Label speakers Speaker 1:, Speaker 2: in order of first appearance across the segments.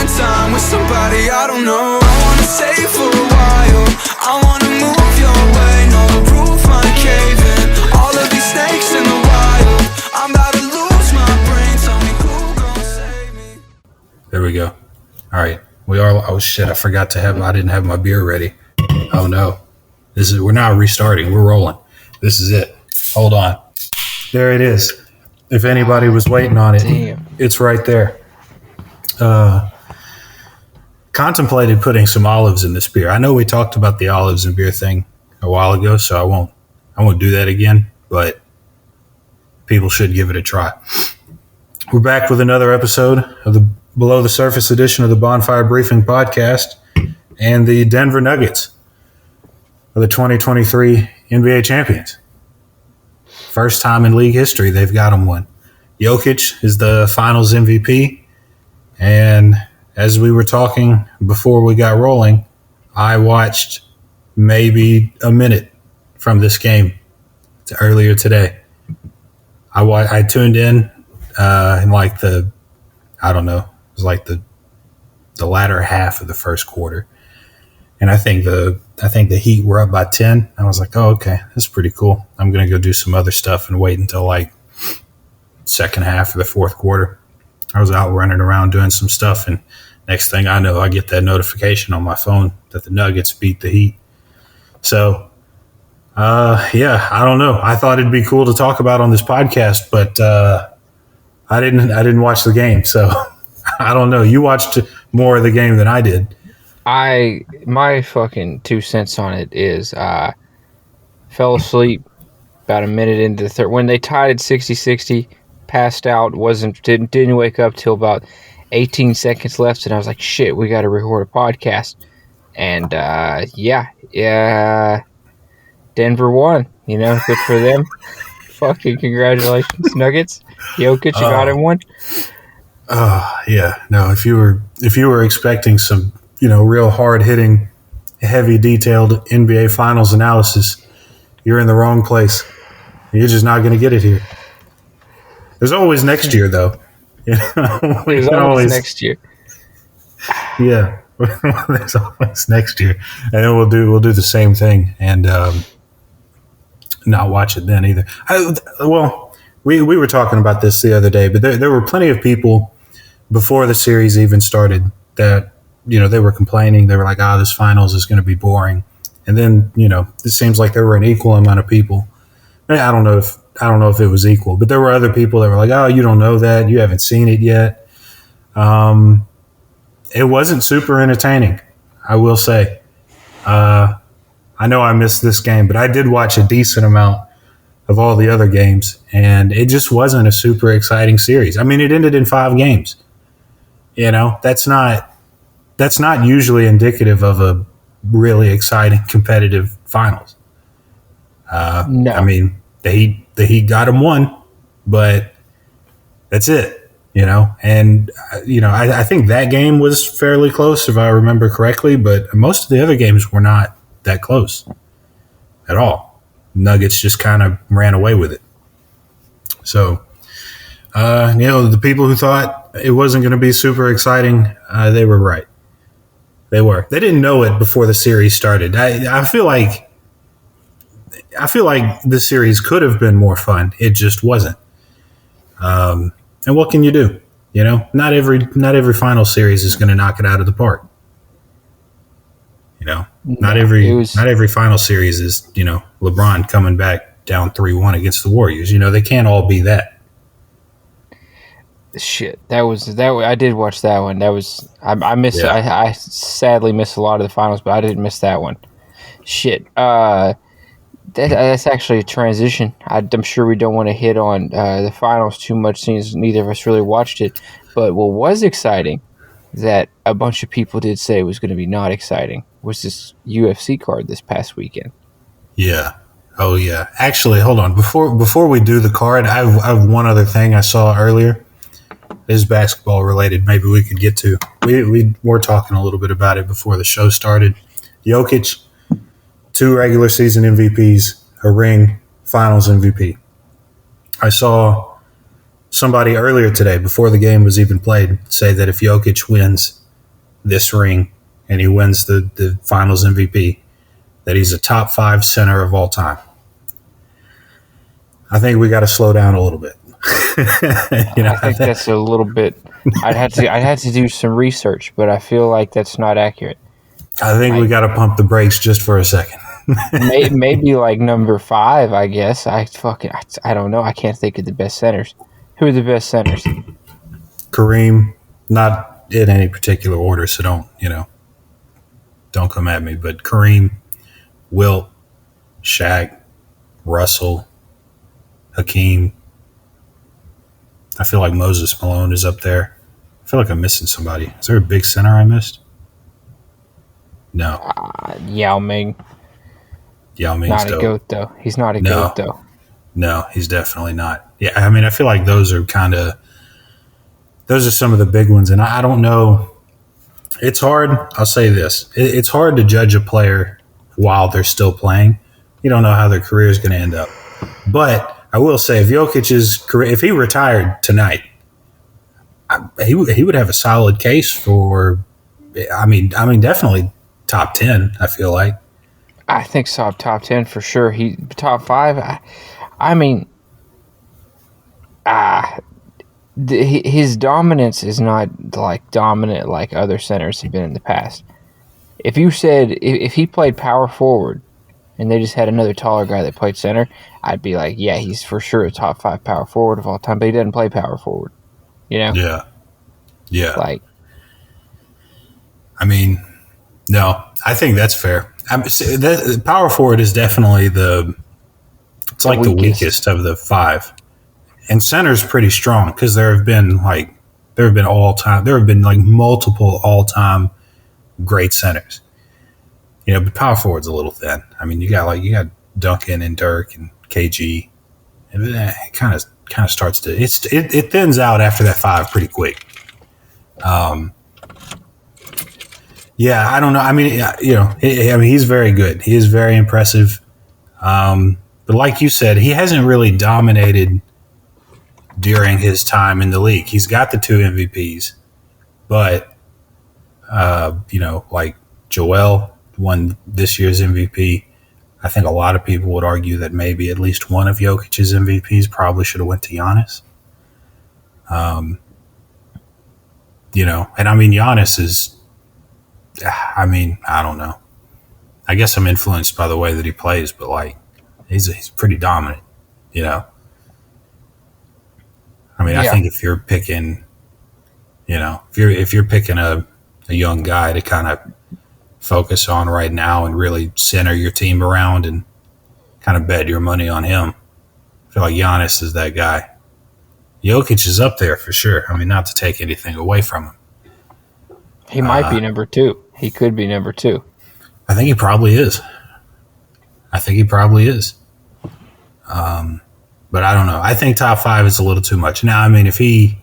Speaker 1: spend time with somebody I don't know. I wanna stay for a while, I wanna move your way. No, the roof might cave in, all of these snakes in the wild. I'm about to lose my brain, tell me who gon' save me.
Speaker 2: There we go. All right. Oh shit, I didn't have my beer ready. Oh no. We're not restarting, we're rolling. This is it. Hold on. There it is. If anybody was waiting on it, It's right there. Contemplated putting some olives in this beer. I know we talked about the olives and beer thing a while ago, so I won't do that again, but people should give it a try. We're back with another episode of the Below the Surface edition of the Bonfire Briefing Podcast, and the Denver Nuggets are the 2023 NBA champions. First time in league history they've got them one. Jokic is the finals MVP, and as we were talking before we got rolling, I watched maybe a minute from this game earlier today. I tuned in like it was like the latter half of the first quarter, and I think the Heat were up by 10. I was like, oh, okay, that's pretty cool. I'm gonna go do some other stuff and wait until like second half of the fourth quarter. I was out running around doing some stuff, and next thing I know, I get that notification on my phone that the Nuggets beat the Heat. So, I don't know. I thought it'd be cool to talk about on this podcast, but I didn't watch the game, so I don't know. You watched more of the game than I did.
Speaker 3: My fucking 2 cents on it is fell asleep about a minute into the third. When they tied at 60-60, passed out, didn't wake up till about 18 seconds left, and I was like, shit, we got to record a podcast. And Denver won. Good for them. Fucking congratulations, Nuggets. Jokic, you got him one.
Speaker 2: No, if you were expecting some, real hard hitting, heavy detailed NBA Finals analysis, you're in the wrong place. You're just not going to get it here. There's always next year, though.
Speaker 3: There's always next year.
Speaker 2: Yeah, there's always next year, and then we'll do the same thing and not watch it then either. We were talking about this the other day, but there were plenty of people before the series even started that they were complaining. They were like, this finals is going to be boring, and then it seems like there were an equal amount of people. I don't know if it was equal, but there were other people that were like, you don't know that, you haven't seen it yet. It wasn't super entertaining, I will say. I know I missed this game, but I did watch a decent amount of all the other games, and it just wasn't a super exciting series. I mean, it ended in 5 games. That's not usually indicative of a really exciting competitive finals.
Speaker 3: No.
Speaker 2: I mean, the Heat got him one, but that's it, And, I think that game was fairly close, if I remember correctly, but most of the other games were not that close at all. Nuggets just kind of ran away with it. So, the people who thought it wasn't going to be super exciting, they were right. They were. They didn't know it before the series started. I feel like this series could have been more fun. It just wasn't. And what can you do? Not every final series is going to knock it out of the park. Not every final series is, LeBron coming back down 3-1 against the Warriors. They can't all be that.
Speaker 3: Shit, I did watch that one. That was I missed.
Speaker 2: Yeah.
Speaker 3: I sadly missed a lot of the finals, but I didn't miss that one. Shit. That's actually a transition. I'm sure we don't want to hit on the finals too much, since neither of us really watched it. But what was exciting, that a bunch of people did say was going to be not exciting, was this UFC card this past weekend.
Speaker 2: Yeah. Oh yeah. Actually, hold on. Before we do the card, I have one other thing I saw earlier. Is basketball related. Maybe we could get to. We were talking a little bit about it before the show started. Jokic, 2 regular season MVPs, a ring, finals MVP. I saw somebody earlier today, before the game was even played, say that if Jokic wins this ring and he wins the Finals MVP, that he's a top 5 center of all time. I think we got to slow down a little bit.
Speaker 3: I think that's a little bit. I'd have to do some research, but I feel like that's not accurate.
Speaker 2: I think we got to pump the brakes just for a second.
Speaker 3: Maybe like number 5, I guess. I don't know. I can't think of the best centers. Who are the best centers?
Speaker 2: Kareem, not in any particular order, so don't come at me. But Kareem, Wilt, Shaq, Russell, Hakeem. I feel like Moses Malone is up there. I feel like I'm missing somebody. Is there a big center I missed? No.
Speaker 3: Yao Ming.
Speaker 2: Yao Ming's
Speaker 3: not
Speaker 2: dope.
Speaker 3: a GOAT, though. He's not a GOAT, though.
Speaker 2: No, he's definitely not. Yeah, I mean, I feel like those are some of the big ones. And I don't know. It's hard. I'll say this. It's hard to judge a player while they're still playing. You don't know how their career is going to end up. But I will say, if Jokic's career, if he retired tonight, he would have a solid case for. I mean, definitely top 10. I feel like.
Speaker 3: I think so. Top 10 for sure. He top 5. His dominance is not like dominant like other centers have been in the past. If you said if he played power forward and they just had another taller guy that played center, I'd be like, yeah, he's for sure a top 5 power forward of all time. But he doesn't play power forward,
Speaker 2: Yeah.
Speaker 3: Like,
Speaker 2: I mean, no, I think that's fair. Power forward is definitely the weakest of the 5, and center's pretty strong because there have been multiple all-time great centers. But power forward's a little thin. I mean, you got Duncan and Dirk and KG, and it kind of starts to it thins out after that 5 pretty quick. Yeah, I don't know. I mean, he's very good. He is very impressive. But like you said, he hasn't really dominated during his time in the league. He's got the 2 MVPs, but like Joel won this year's MVP. I think a lot of people would argue that maybe at least one of Jokic's MVPs probably should have went to Giannis. And I mean, Giannis is. I mean, I don't know. I guess I'm influenced by the way that he plays, but like, he's pretty dominant. I mean, yeah. I think if you're picking, if you're picking a young guy to kind of focus on right now and really center your team around and kind of bet your money on him, I feel like Giannis is that guy. Jokic is up there for sure. I mean, not to take anything away from him.
Speaker 3: He might be number 2. He could be number 2.
Speaker 2: I think he probably is. But I don't know. I think top 5 is a little too much. Now, I mean, if he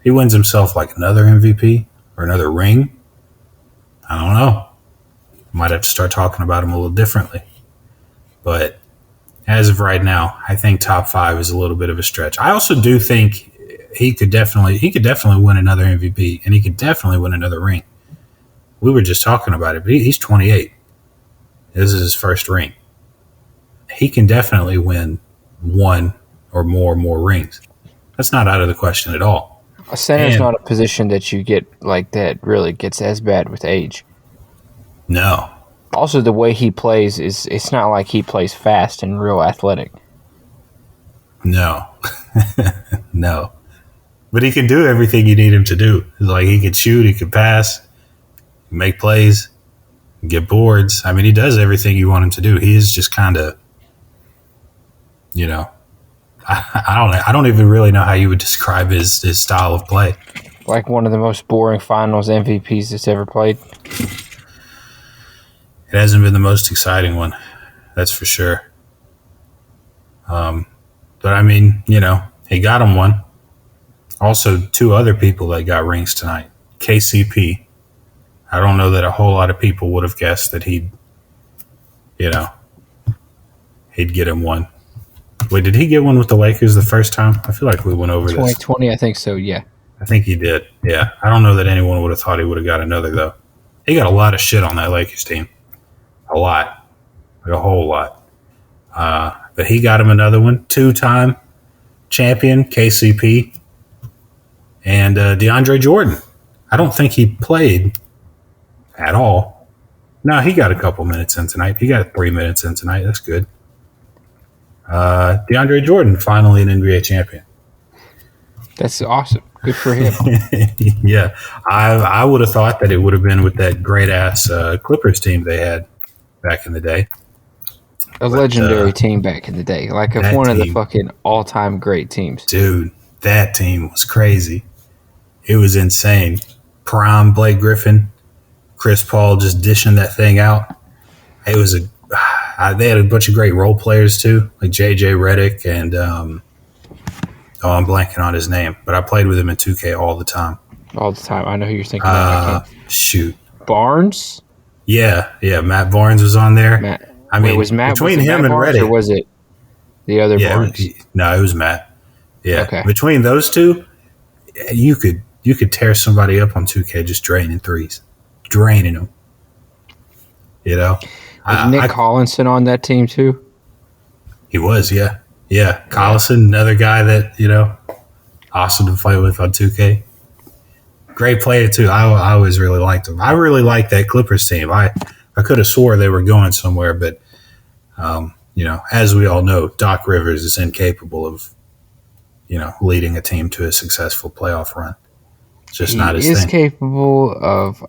Speaker 2: wins himself like another MVP or another ring, I don't know. Might have to start talking about him a little differently. But as of right now, I think top 5 is a little bit of a stretch. I also do think he could definitely win another MVP, and he could definitely win another ring. We were just talking about it, but he's 28. This is his first ring. He can definitely win 1 or more rings. That's not out of the question at all.
Speaker 3: A center's not a position that you get like that really gets as bad with age.
Speaker 2: No.
Speaker 3: Also, the way he plays it's not like he plays fast and real athletic.
Speaker 2: No. No. But he can do everything you need him to do. Like, he can shoot, he can pass, make plays, get boards. I mean, he does everything you want him to do. He is just kind of, I don't even really know how you would describe his style of play.
Speaker 3: Like one of the most boring finals MVPs that's ever played.
Speaker 2: It hasn't been the most exciting one, that's for sure. But I mean, he got him one. Also, 2 other people that got rings tonight. KCP. I don't know that a whole lot of people would have guessed that he'd get him one. Wait, did he get one with the Lakers the first time? I feel like we went over
Speaker 3: 2020, I think so, yeah.
Speaker 2: I think he did. Yeah. I don't know that anyone would have thought he would have got another, though. He got a lot of shit on that Lakers team. A lot. Like a whole lot. But he got him another one. 2-time champion, KCP. And DeAndre Jordan. I don't think he played at all. No, he got a couple minutes in tonight. He got 3 minutes in tonight. That's good. DeAndre Jordan, finally an NBA champion.
Speaker 3: That's awesome. Good for him.
Speaker 2: Yeah. I would have thought that it would have been with that great-ass Clippers team they had back in the day.
Speaker 3: A legendary team back in the day. Like one of the fucking all-time great teams.
Speaker 2: Dude, that team was crazy. It was insane. Prime Blake Griffin, Chris Paul just dishing that thing out. It was they had a bunch of great role players too, like JJ Redick and I'm blanking on his name, but I played with him in 2K all the time.
Speaker 3: All the time. I know who you're thinking about.
Speaker 2: Shoot.
Speaker 3: Barnes?
Speaker 2: Yeah, Matt Barnes was on there.
Speaker 3: Was Matt
Speaker 2: between him and
Speaker 3: Barnes,
Speaker 2: Redick,
Speaker 3: or was it the other Barnes?
Speaker 2: No, it was Matt. Yeah.
Speaker 3: Okay.
Speaker 2: Between those two, you could tear somebody up on 2K just draining threes. Draining them. You know?
Speaker 3: Was Nick Collinson on that team too?
Speaker 2: He was, yeah. Yeah. Collison, another guy that, awesome to play with on 2K. Great player too. I always really liked him. I really liked that Clippers team. I could have swore they were going somewhere, but, as we all know, Doc Rivers is incapable of, leading a team to a successful playoff run. It's just not his thing.
Speaker 3: He is capable of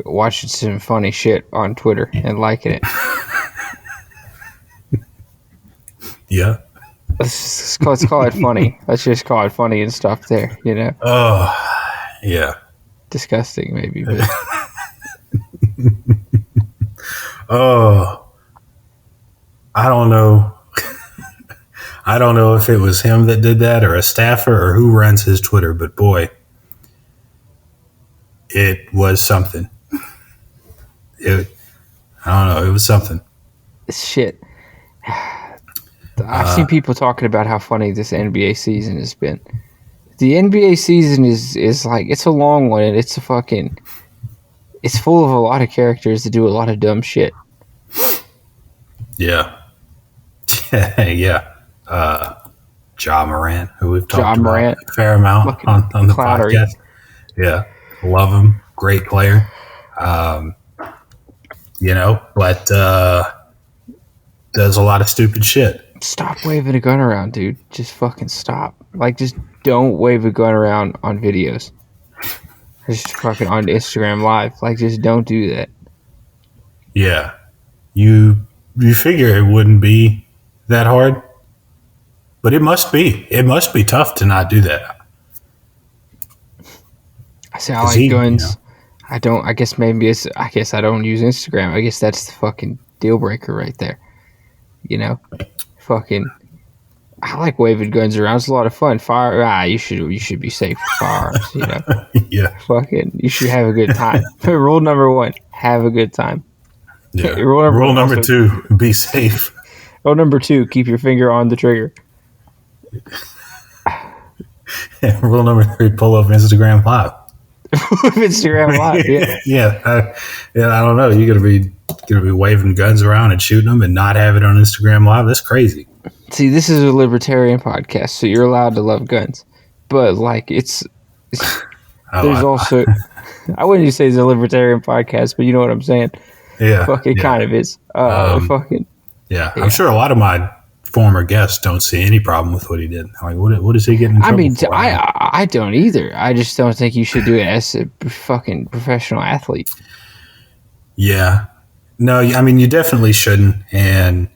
Speaker 3: watching some funny shit on Twitter and liking it.
Speaker 2: Yeah.
Speaker 3: Let's call it funny. Let's just call it funny and stuff there,
Speaker 2: Oh, yeah.
Speaker 3: Disgusting, maybe. But.
Speaker 2: Oh, I don't know. I don't know if it was him that did that or a staffer or who runs his Twitter, but boy, it was something. I don't know. It was something.
Speaker 3: Shit. I've seen people talking about how funny this NBA season has been. The NBA season is like, it's a long one, and it's it's full of a lot of characters that do a lot of dumb shit.
Speaker 2: Yeah. Yeah. Ja Morant, who we've talked about a fair amount on the podcast. Yeah. Love him. Great player. But does a lot of stupid shit.
Speaker 3: Stop waving a gun around, dude. Just fucking stop. Like, just don't wave a gun around on videos. Just fucking on Instagram Live. Like, just don't do that.
Speaker 2: Yeah. You figure it wouldn't be that hard, but it must be. It must be tough to not do that.
Speaker 3: I say I like guns. I don't. I guess maybe it's. I guess I don't use Instagram. I guess that's the fucking deal breaker right there. Fucking. I like waving guns around. It's a lot of fun. You should be safe with firearms.
Speaker 2: Yeah.
Speaker 3: Fucking. You should have a good time. Rule number 1: have a good time.
Speaker 2: Yeah. Rule number 2: be safe.
Speaker 3: Rule number 2: keep your finger on the trigger.
Speaker 2: Rule number 3: pull up Instagram Live.
Speaker 3: Instagram Live, yeah.
Speaker 2: Yeah. I don't know. You're gonna be waving guns around and shooting them and not have it on Instagram Live. That's crazy.
Speaker 3: See, this is a libertarian podcast, so you're allowed to love guns, but like there's also. I wouldn't even say it's a libertarian podcast, but you know what I'm saying.
Speaker 2: Yeah,
Speaker 3: fucking kind of is.
Speaker 2: Yeah, I'm sure a lot of my former guests don't see any problem with what he did. Like, what is he getting in trouble for?
Speaker 3: I don't either. I just don't think you should do it as a fucking professional athlete.
Speaker 2: Yeah. No, I mean, you definitely shouldn't. And,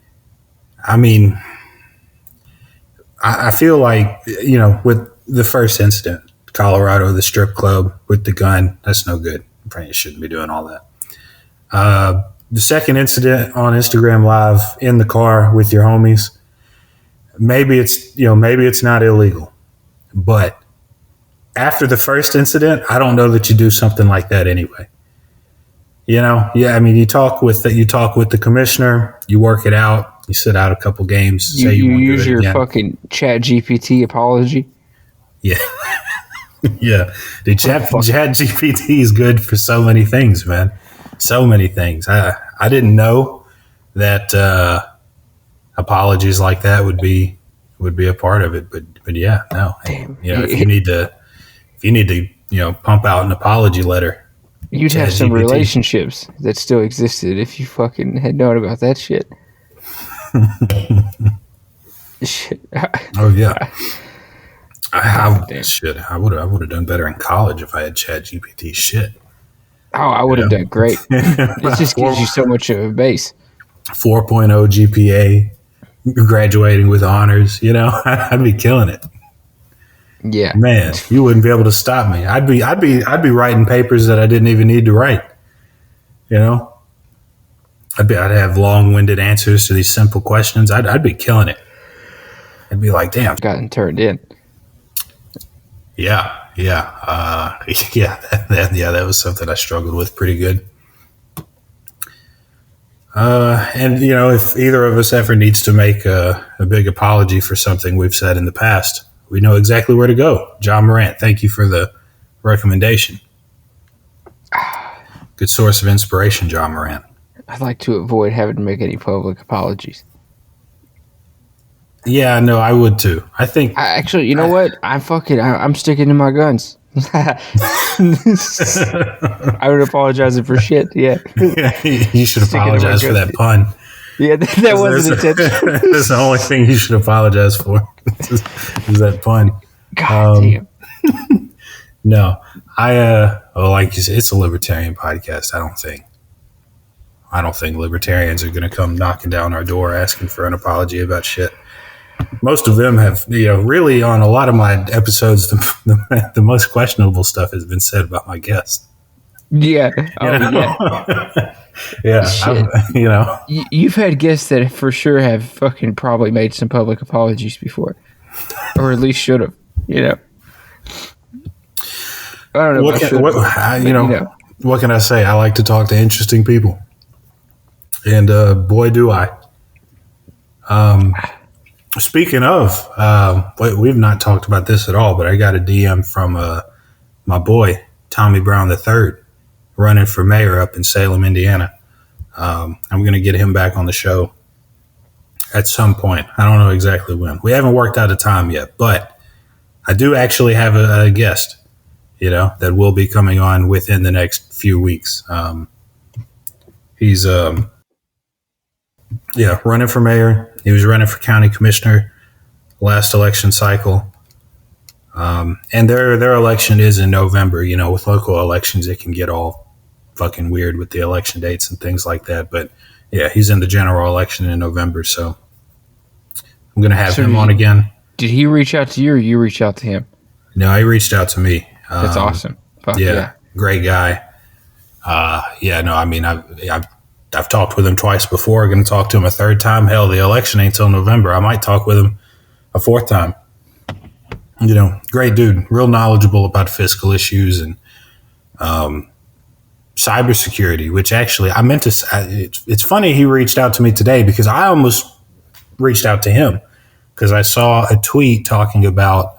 Speaker 2: I mean, I feel like, with the first incident, Colorado, the strip club with the gun, that's no good. You probably shouldn't be doing all that. The second incident on Instagram Live in the car with your homies, maybe it's not illegal, but after the first incident, I don't know that you do something like that anyway. Yeah. I mean, you talk with the commissioner, you work it out, you sit out a couple games.
Speaker 3: You use your fucking Chat GPT apology.
Speaker 2: Yeah. Yeah. Dude, Chat GPT is good for so many things, man. So many things. I didn't know that apologies like that would be a part of it, but yeah, no.
Speaker 3: Damn.
Speaker 2: If you need to pump out an apology letter,
Speaker 3: You'd have
Speaker 2: Chat
Speaker 3: some
Speaker 2: GPT.
Speaker 3: relationships that still existed if you fucking had known about that shit. Shit.
Speaker 2: Oh yeah. I
Speaker 3: Damn.
Speaker 2: I would have done better in college if I had Chat GPT. Shit.
Speaker 3: Oh, I would have done great. It just gives you so much of a base.
Speaker 2: 4.0 GPA, graduating with honors. I'd be killing it.
Speaker 3: Yeah.
Speaker 2: Man, you wouldn't be able to stop me. I'd be writing papers that I didn't even need to write. I'd have long-winded answers to these simple questions. I'd be killing it. I'd be like, damn.
Speaker 3: Gotten turned in.
Speaker 2: Yeah. That was something I struggled with pretty good. And if either of us ever needs to make a big apology for something we've said in the past, we know exactly where to go. John Morant, thank you for the recommendation. Good source of inspiration, John Morant.
Speaker 3: I'd like to avoid having to make any public apologies.
Speaker 2: Yeah, no, I would too. I think.
Speaker 3: Actually, you know what? I'm sticking to my guns. I would apologize for shit. Yeah.
Speaker 2: You should apologize for that pun.
Speaker 3: Yeah, that wasn't intentional.
Speaker 2: That's the only thing you should apologize for. Is that pun?
Speaker 3: God damn.
Speaker 2: No, like you said, it's a libertarian podcast. I don't think libertarians are going to come knocking down our door asking for an apology about shit. Most of them have, really on a lot of my episodes, the most questionable stuff has been said about my guests.
Speaker 3: Yeah.
Speaker 2: Yeah.
Speaker 3: You've had guests that for sure have fucking probably made some public apologies before, or at least should have. I don't know.
Speaker 2: What can I say? I like to talk to interesting people, and boy, do I. Speaking of, we've not talked about this at all, but I got a DM from my boy Tommy Brown III, running for mayor up in Salem, Indiana. I'm going to get him back on the show at some point. I don't know exactly when. We haven't worked out a time yet, but I do actually have a guest, that will be coming on within the next few weeks. He's running for mayor. He was running for county commissioner last election cycle. And their election is in November. With local elections, it can get all fucking weird with the election dates and things like that. But yeah, he's in the general election in November. So I'm going to have him on again.
Speaker 3: Did he reach out to you or you reach out to him?
Speaker 2: No, he reached out to me.
Speaker 3: That's awesome. Fuck
Speaker 2: yeah. Great guy. I've talked with him twice before. Going to talk to him a third time. Hell, the election ain't till November. I might talk with him a fourth time. Great dude, real knowledgeable about fiscal issues and cybersecurity, which actually I meant to say, it's funny he reached out to me today because I almost reached out to him because I saw a tweet talking about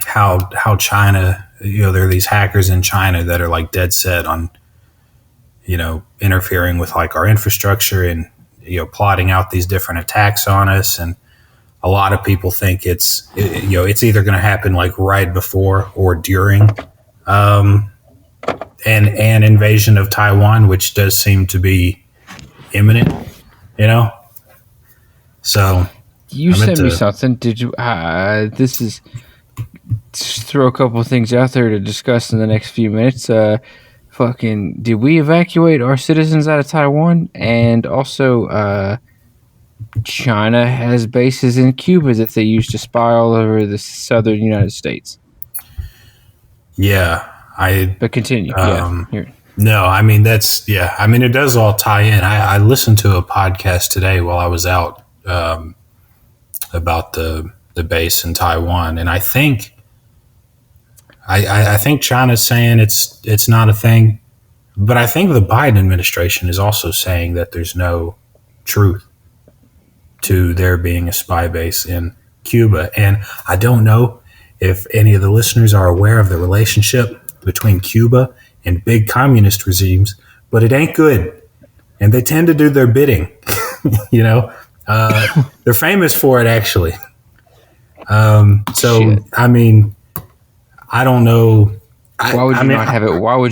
Speaker 2: how China, there are these hackers in China that are like dead set on interfering with like our infrastructure and, plotting out these different attacks on us. And a lot of people think it's either going to happen like right before or during an invasion of Taiwan, which does seem to be imminent, So
Speaker 3: you sent me something. Did you, this is, just throw a couple of things out there to discuss in the next few minutes. Did we evacuate our citizens out of Taiwan? And also, China has bases in Cuba that they use to spy all over the southern United States.
Speaker 2: Yeah,
Speaker 3: But continue.
Speaker 2: No, it does all tie in. I listened to a podcast today while I was out about the base in Taiwan, and I think China's saying it's not a thing, but I think the Biden administration is also saying that there's no truth to there being a spy base in Cuba. And I don't know if any of the listeners are aware of the relationship between Cuba and big communist regimes, but it ain't good. And they tend to do their bidding, you know. They're famous for it, actually.
Speaker 3: Shit.
Speaker 2: I mean, I don't know.
Speaker 3: Why would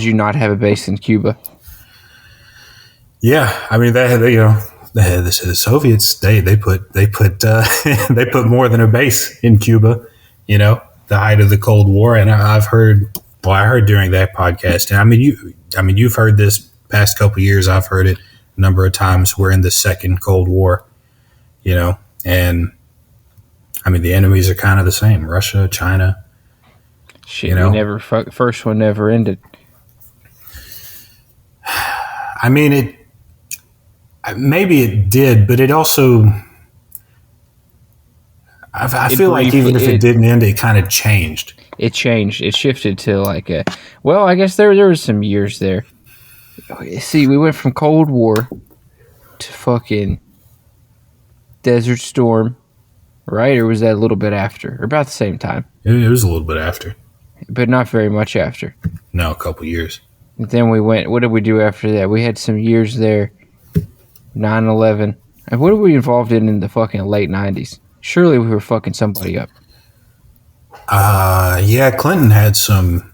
Speaker 3: you not have a base in Cuba?
Speaker 2: Yeah, I mean, the Soviets they put they put more than a base in Cuba. You know, the height of the Cold War, and I heard during that podcast, and you've heard this past couple of years. I've heard it a number of times. We're in the second Cold War, you know, and I mean the enemies are kind of the same: Russia, China.
Speaker 3: Shit,
Speaker 2: you know,
Speaker 3: first one never ended.
Speaker 2: I mean maybe it did, but it also. I feel like even if it didn't end, it kind of changed.
Speaker 3: It changed. It shifted to like a. Well, I guess there was some years there. See, we went from Cold War to fucking Desert Storm, right? Or was that a little bit after? Or about the same time?
Speaker 2: It was a little bit after.
Speaker 3: But not very much after.
Speaker 2: No, a couple years.
Speaker 3: Then we went. What did we do after that? We had some years there. 9/11. And what were we involved in the fucking late 90s? Surely we were fucking somebody up.
Speaker 2: Yeah, Clinton had some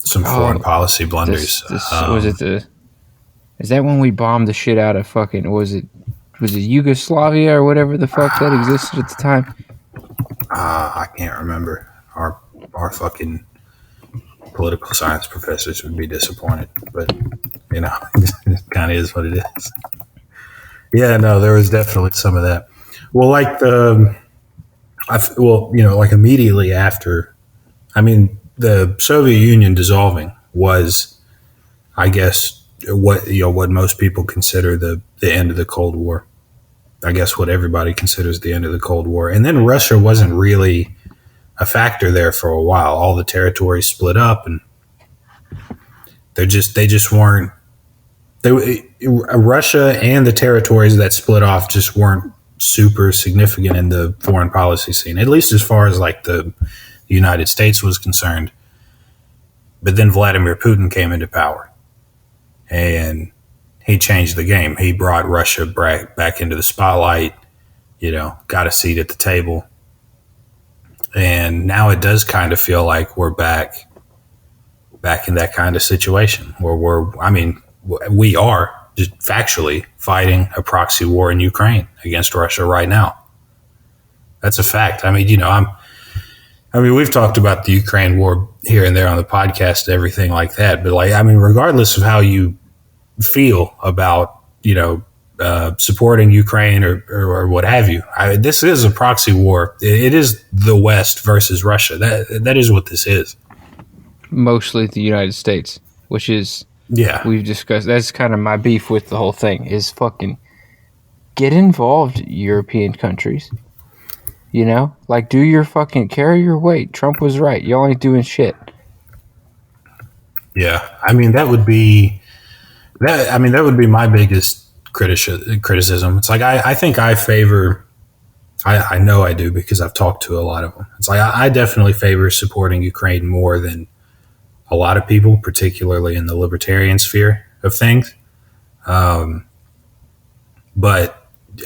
Speaker 2: foreign policy blunders.
Speaker 3: Is that when we bombed the shit out of fucking, was it Yugoslavia or whatever the fuck that existed at the time?
Speaker 2: I can't remember. Our fucking political science professors would be disappointed, but you know, it kind of is what it is. Yeah, no, there was definitely some of that. Well, like like immediately after, I mean, the Soviet Union dissolving was, I guess, what most people consider the end of the Cold War. I guess what everybody considers the end of the Cold War. And then Russia wasn't really a factor there for a while. All the territories split up, and they just weren't. Russia and the territories that split off just weren't super significant in the foreign policy scene, at least as far as like the United States was concerned. But then Vladimir Putin came into power, and he changed the game. He brought Russia back into the spotlight, you know, got a seat at the table. And now it does kind of feel like we're back in that kind of situation where we are just factually fighting a proxy war in Ukraine against Russia right now. That's a fact. I mean, you know, we've talked about the Ukraine war here and there on the podcast, everything like that. But like, I mean, regardless of how you feel about, you know, supporting Ukraine or what have you, this is a proxy war. It is the West versus Russia. That is what this is.
Speaker 3: Mostly the United States, which is,
Speaker 2: yeah,
Speaker 3: we've discussed. That's kind of my beef with the whole thing is fucking get involved, European countries. You know, like do your fucking carry your weight. Trump was right. Y'all ain't doing shit.
Speaker 2: Yeah, I mean that would be my biggest criticism. It's like I think I favor. I know I do because I've talked to a lot of them. It's like I definitely favor supporting Ukraine more than a lot of people, particularly in the libertarian sphere of things. But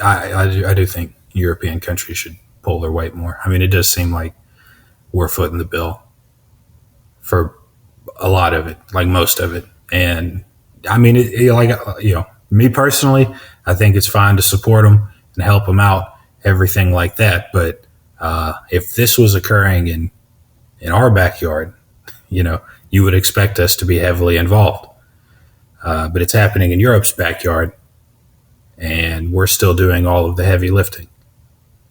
Speaker 2: I do think European countries should pull their weight more. I mean, it does seem like we're footing the bill for a lot of it, like most of it. And I mean, me personally, I think it's fine to support them and help them out, everything like that. But if this was occurring in our backyard, you know, you would expect us to be heavily involved. But it's happening in Europe's backyard, and we're still doing all of the heavy lifting.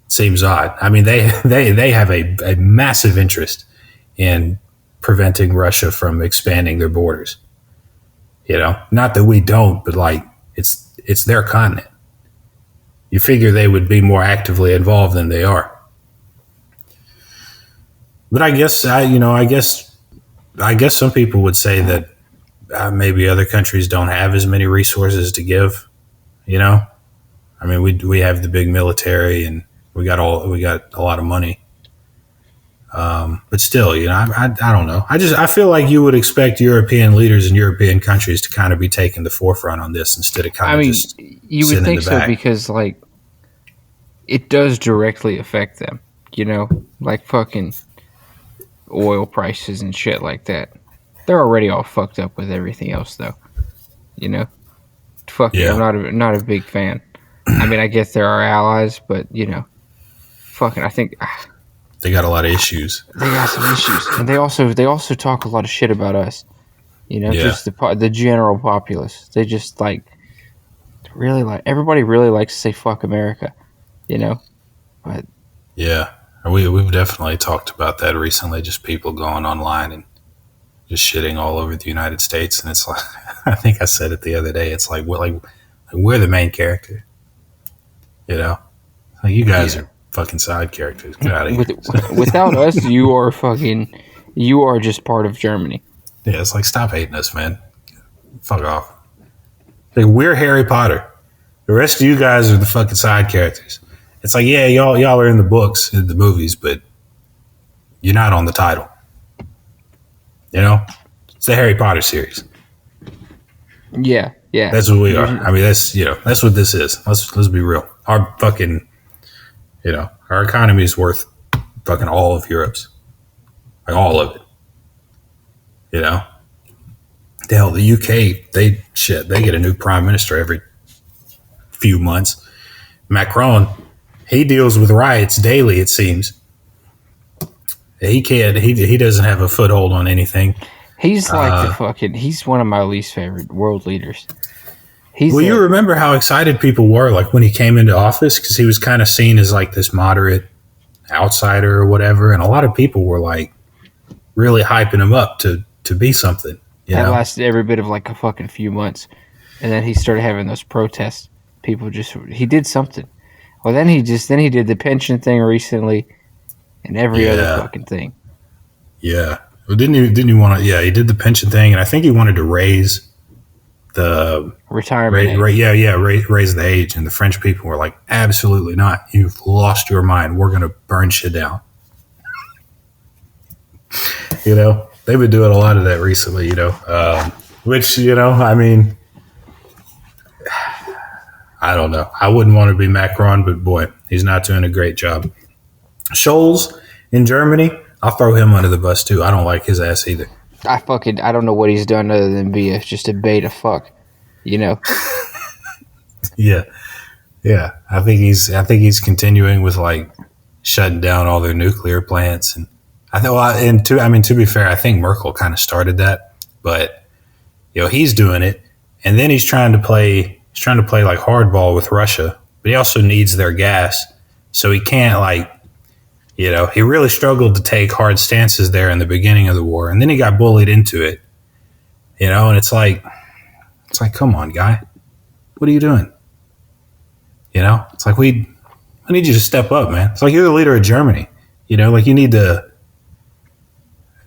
Speaker 2: Seems odd. I mean, they have a massive interest in preventing Russia from expanding their borders. You know, not that we don't, but like it's their continent. You figure they would be more actively involved than they are. But I guess some people would say that maybe other countries don't have as many resources to give. You know, I mean, we have the big military and we got a lot of money. But still, I don't know. I feel like you would expect European leaders in European countries to kind of be taking the forefront on this instead of kind of just
Speaker 3: you would think so because like it does directly affect them, like fucking oil prices and shit like that. They're already all fucked up with everything else, though. Fuck yeah. I'm not a big fan. I mean, I guess there are allies, but fucking, I think
Speaker 2: they got a lot of issues.
Speaker 3: They got some issues, and they also talk a lot of shit about us. Just the general populace. They just really everybody really likes to say fuck America, But
Speaker 2: yeah, we've definitely talked about that recently. Just people going online and just shitting all over the United States, and it's like I think I said it the other day. It's like we're the main character, Like you guys are fucking side characters. Get out of here.
Speaker 3: Without us, you are just part of Germany.
Speaker 2: Yeah, it's like stop hating us, man. Fuck off. Like we're Harry Potter. The rest of you guys are the fucking side characters. It's like y'all are in the books, in the movies, but you're not on the title. It's the Harry Potter series.
Speaker 3: Yeah.
Speaker 2: That's what we are. I mean, that's what this is. Let's be real. Our fucking, our economy is worth fucking all of Europe's, like all of it. Hell, the UK, they get a new prime minister every few months. Macron, he deals with riots daily. It seems he can't. He doesn't have a foothold on anything.
Speaker 3: He's he's one of my least favorite world leaders.
Speaker 2: You remember how excited people were like when he came into office because he was kind of seen as like this moderate outsider or whatever, and a lot of people were like really hyping him up to be something.
Speaker 3: That lasted every bit of like a fucking few months, and then he started having those protests. People he did something. Well, then he did the pension thing recently, and every other fucking thing.
Speaker 2: Yeah. Well, didn't he want to? Yeah, he did the pension thing, and I think he wanted to raise the
Speaker 3: retirement age.
Speaker 2: Raise the age, and the French people were like, absolutely not. You've lost your mind. We're going to burn shit down. They've been doing a lot of that recently, which, I mean, I don't know. I wouldn't want to be Macron, but boy, he's not doing a great job. Scholz in Germany, I'll throw him under the bus too. I don't like his ass either.
Speaker 3: I don't know what he's done other than be just a beta fuck,
Speaker 2: Yeah. I think he's continuing with like shutting down all their nuclear plants, and to be fair, I think Merkel kind of started that, but he's doing it, and then he's trying to play like hardball with Russia, but he also needs their gas, so he can't he really struggled to take hard stances there in the beginning of the war, and then he got bullied into it, and it's like, come on, guy, what are you doing? It's like I need you to step up, man. It's like you're the leader of Germany, you need to.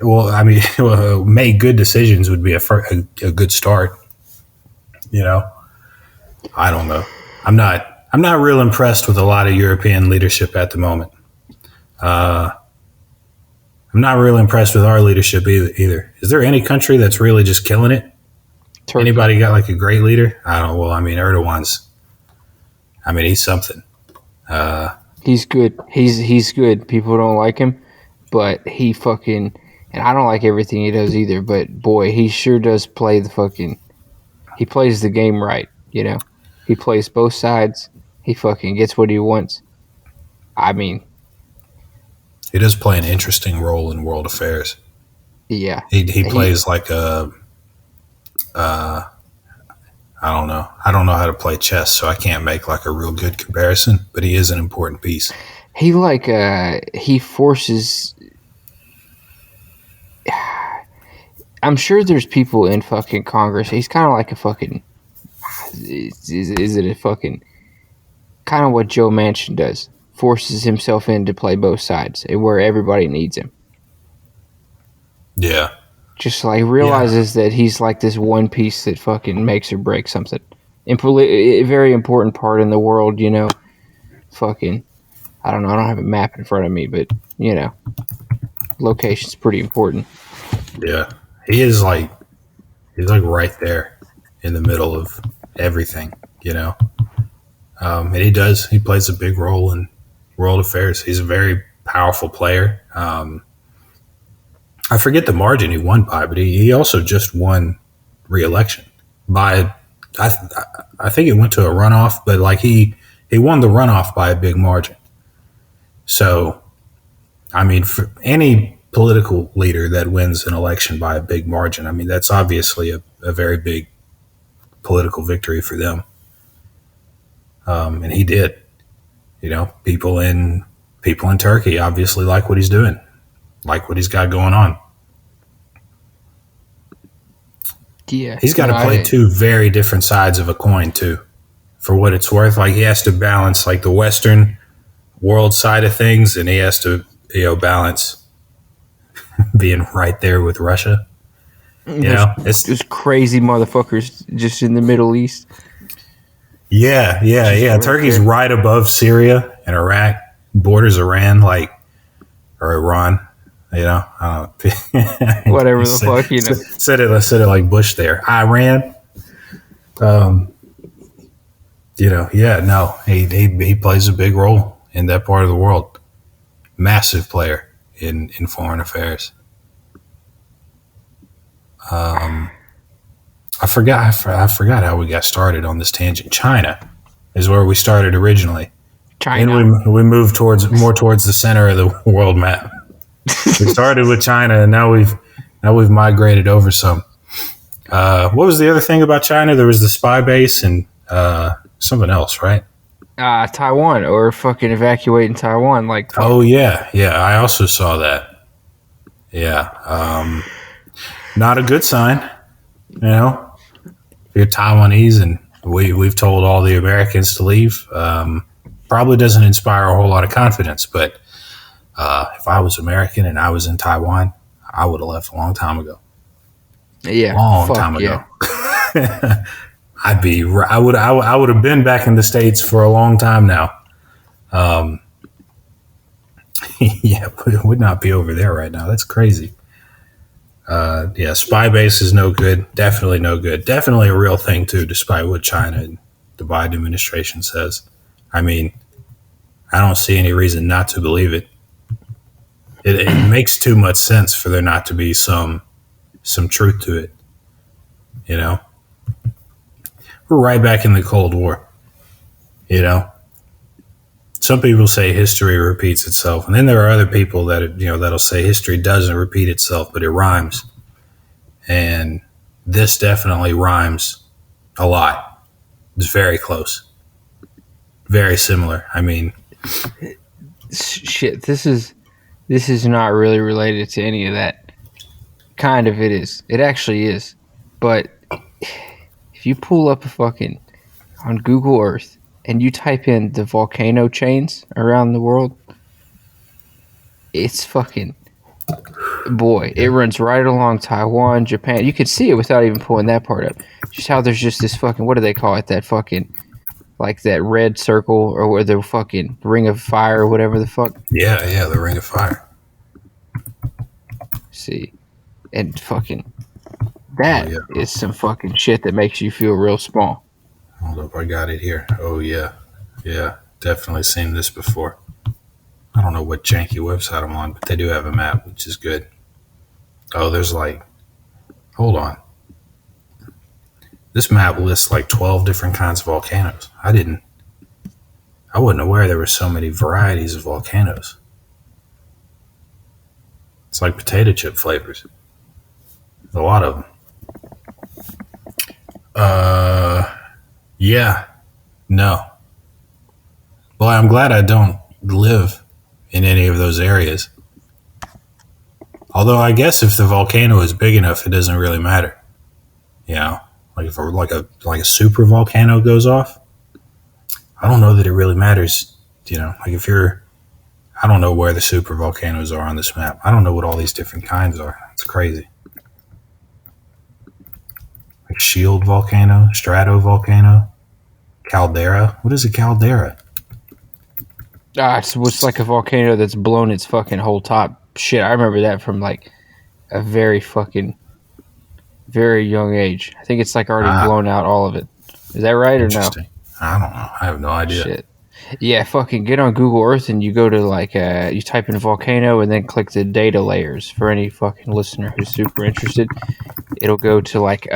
Speaker 2: Well, I mean, make good decisions would be a good start. I don't know. I'm not real impressed with a lot of European leadership at the moment. I'm not really impressed with our leadership either. Is there any country that's really just killing it? Turkey. Anybody got like a great leader? I don't. Well, I mean, Erdogan's. I mean, he's something.
Speaker 3: He's good. He's good. People don't like him, but he fucking. And I don't like everything he does either. But boy, he sure does play he plays the game right. He plays both sides. He fucking gets what he wants. I mean.
Speaker 2: He does play an interesting role in world affairs.
Speaker 3: Yeah.
Speaker 2: He plays like a I don't know. I don't know how to play chess, so I can't make like a real good comparison, but he is an important piece.
Speaker 3: He he forces I'm sure there's people in fucking Congress. He's kind of like a fucking is it a fucking kind of what Joe Manchin does. Forces himself in to play both sides where everybody needs him.
Speaker 2: Yeah.
Speaker 3: Just realizes that he's like this one piece that fucking makes or breaks something. A very important part in the world, Fucking, I don't know. I don't have a map in front of me, but, location's pretty important.
Speaker 2: Yeah, he's like right there in the middle of everything, and he plays a big role in world affairs. He's a very powerful player. I forget the margin he won by, but he also just won re-election by, I think it went to a runoff, but like he won the runoff by a big margin. So, I mean, for any political leader that wins an election by a big margin, I mean, that's obviously a very big political victory for them. And he did. People in Turkey obviously like what he's doing, like what he's got going on.
Speaker 3: Yeah,
Speaker 2: he's got to play two very different sides of a coin too, for what it's worth. Like he has to balance like the Western world side of things, and he has to balance being right there with Russia.
Speaker 3: It's crazy motherfuckers just in the Middle East.
Speaker 2: Yeah. Turkey's right above Syria and Iraq, borders Iran, or Iran.
Speaker 3: Whatever the fuck,
Speaker 2: Said it like Bush there. Iran. He plays a big role in that part of the world. Massive player in foreign affairs. I forgot how we got started on this tangent. China is where we started originally.
Speaker 3: China.
Speaker 2: And we moved more towards the center of the world map. We started with China, and now we've migrated over some. What was the other thing about China? There was the spy base and something else, right?
Speaker 3: Taiwan, or fucking evacuating Taiwan.
Speaker 2: Oh yeah. I also saw that. Yeah, not a good sign. If you're Taiwanese and we've told all the Americans to leave, probably doesn't inspire a whole lot of confidence. But if I was American and I was in Taiwan, I would have left a long time ago.
Speaker 3: Yeah,
Speaker 2: long time ago. I would have been back in the States for a long time now. Yeah, but it would not be over there right now. That's crazy. Spy base is no good. Definitely no good. Definitely a real thing too, despite what China and the Biden administration says. I mean, I don't see any reason not to believe it. It makes too much sense for there not to be some truth to it. We're right back in the Cold War. Some people say history repeats itself, and then there are other people that that'll say history doesn't repeat itself, but it rhymes. And this definitely rhymes a lot. It's very close, very similar. I mean,
Speaker 3: shit. This is not really related to any of that. Kind of, it is. It actually is. But if you pull up on Google Earth and you type in the volcano chains around the world, it's it runs right along Taiwan, Japan. You can see it without even pulling that part up. Just how there's just this what do they call it? That that red circle, or the ring of fire, or whatever the fuck.
Speaker 2: Yeah, the ring of fire.
Speaker 3: See, and that is some shit that makes you feel real small.
Speaker 2: Hold up, I got it here. Oh, yeah. Yeah, definitely seen this before. I don't know what janky website I'm on, but they do have a map, which is good. Oh, there's hold on. This map lists 12 different kinds of volcanoes. I wasn't aware there were so many varieties of volcanoes. It's like potato chip flavors. There's a lot of them. Yeah. No. Boy, I'm glad I don't live in any of those areas. Although I guess if the volcano is big enough, it doesn't really matter. If a super volcano goes off, I don't know that it really matters. If you're, I don't know where the super volcanoes are on this map. I don't know what all these different kinds are. It's crazy. Shield volcano, stratovolcano, caldera. What is a caldera?
Speaker 3: It's like a volcano that's blown its whole top shit, I remember that from like a very young age. I think it's like already blown out all of it. Is that right or no?
Speaker 2: I don't know. I have no idea.
Speaker 3: Shit. Yeah, fucking get on Google Earth and you go to like you type in volcano and then click the data layers for any fucking listener who's super interested. It'll go to like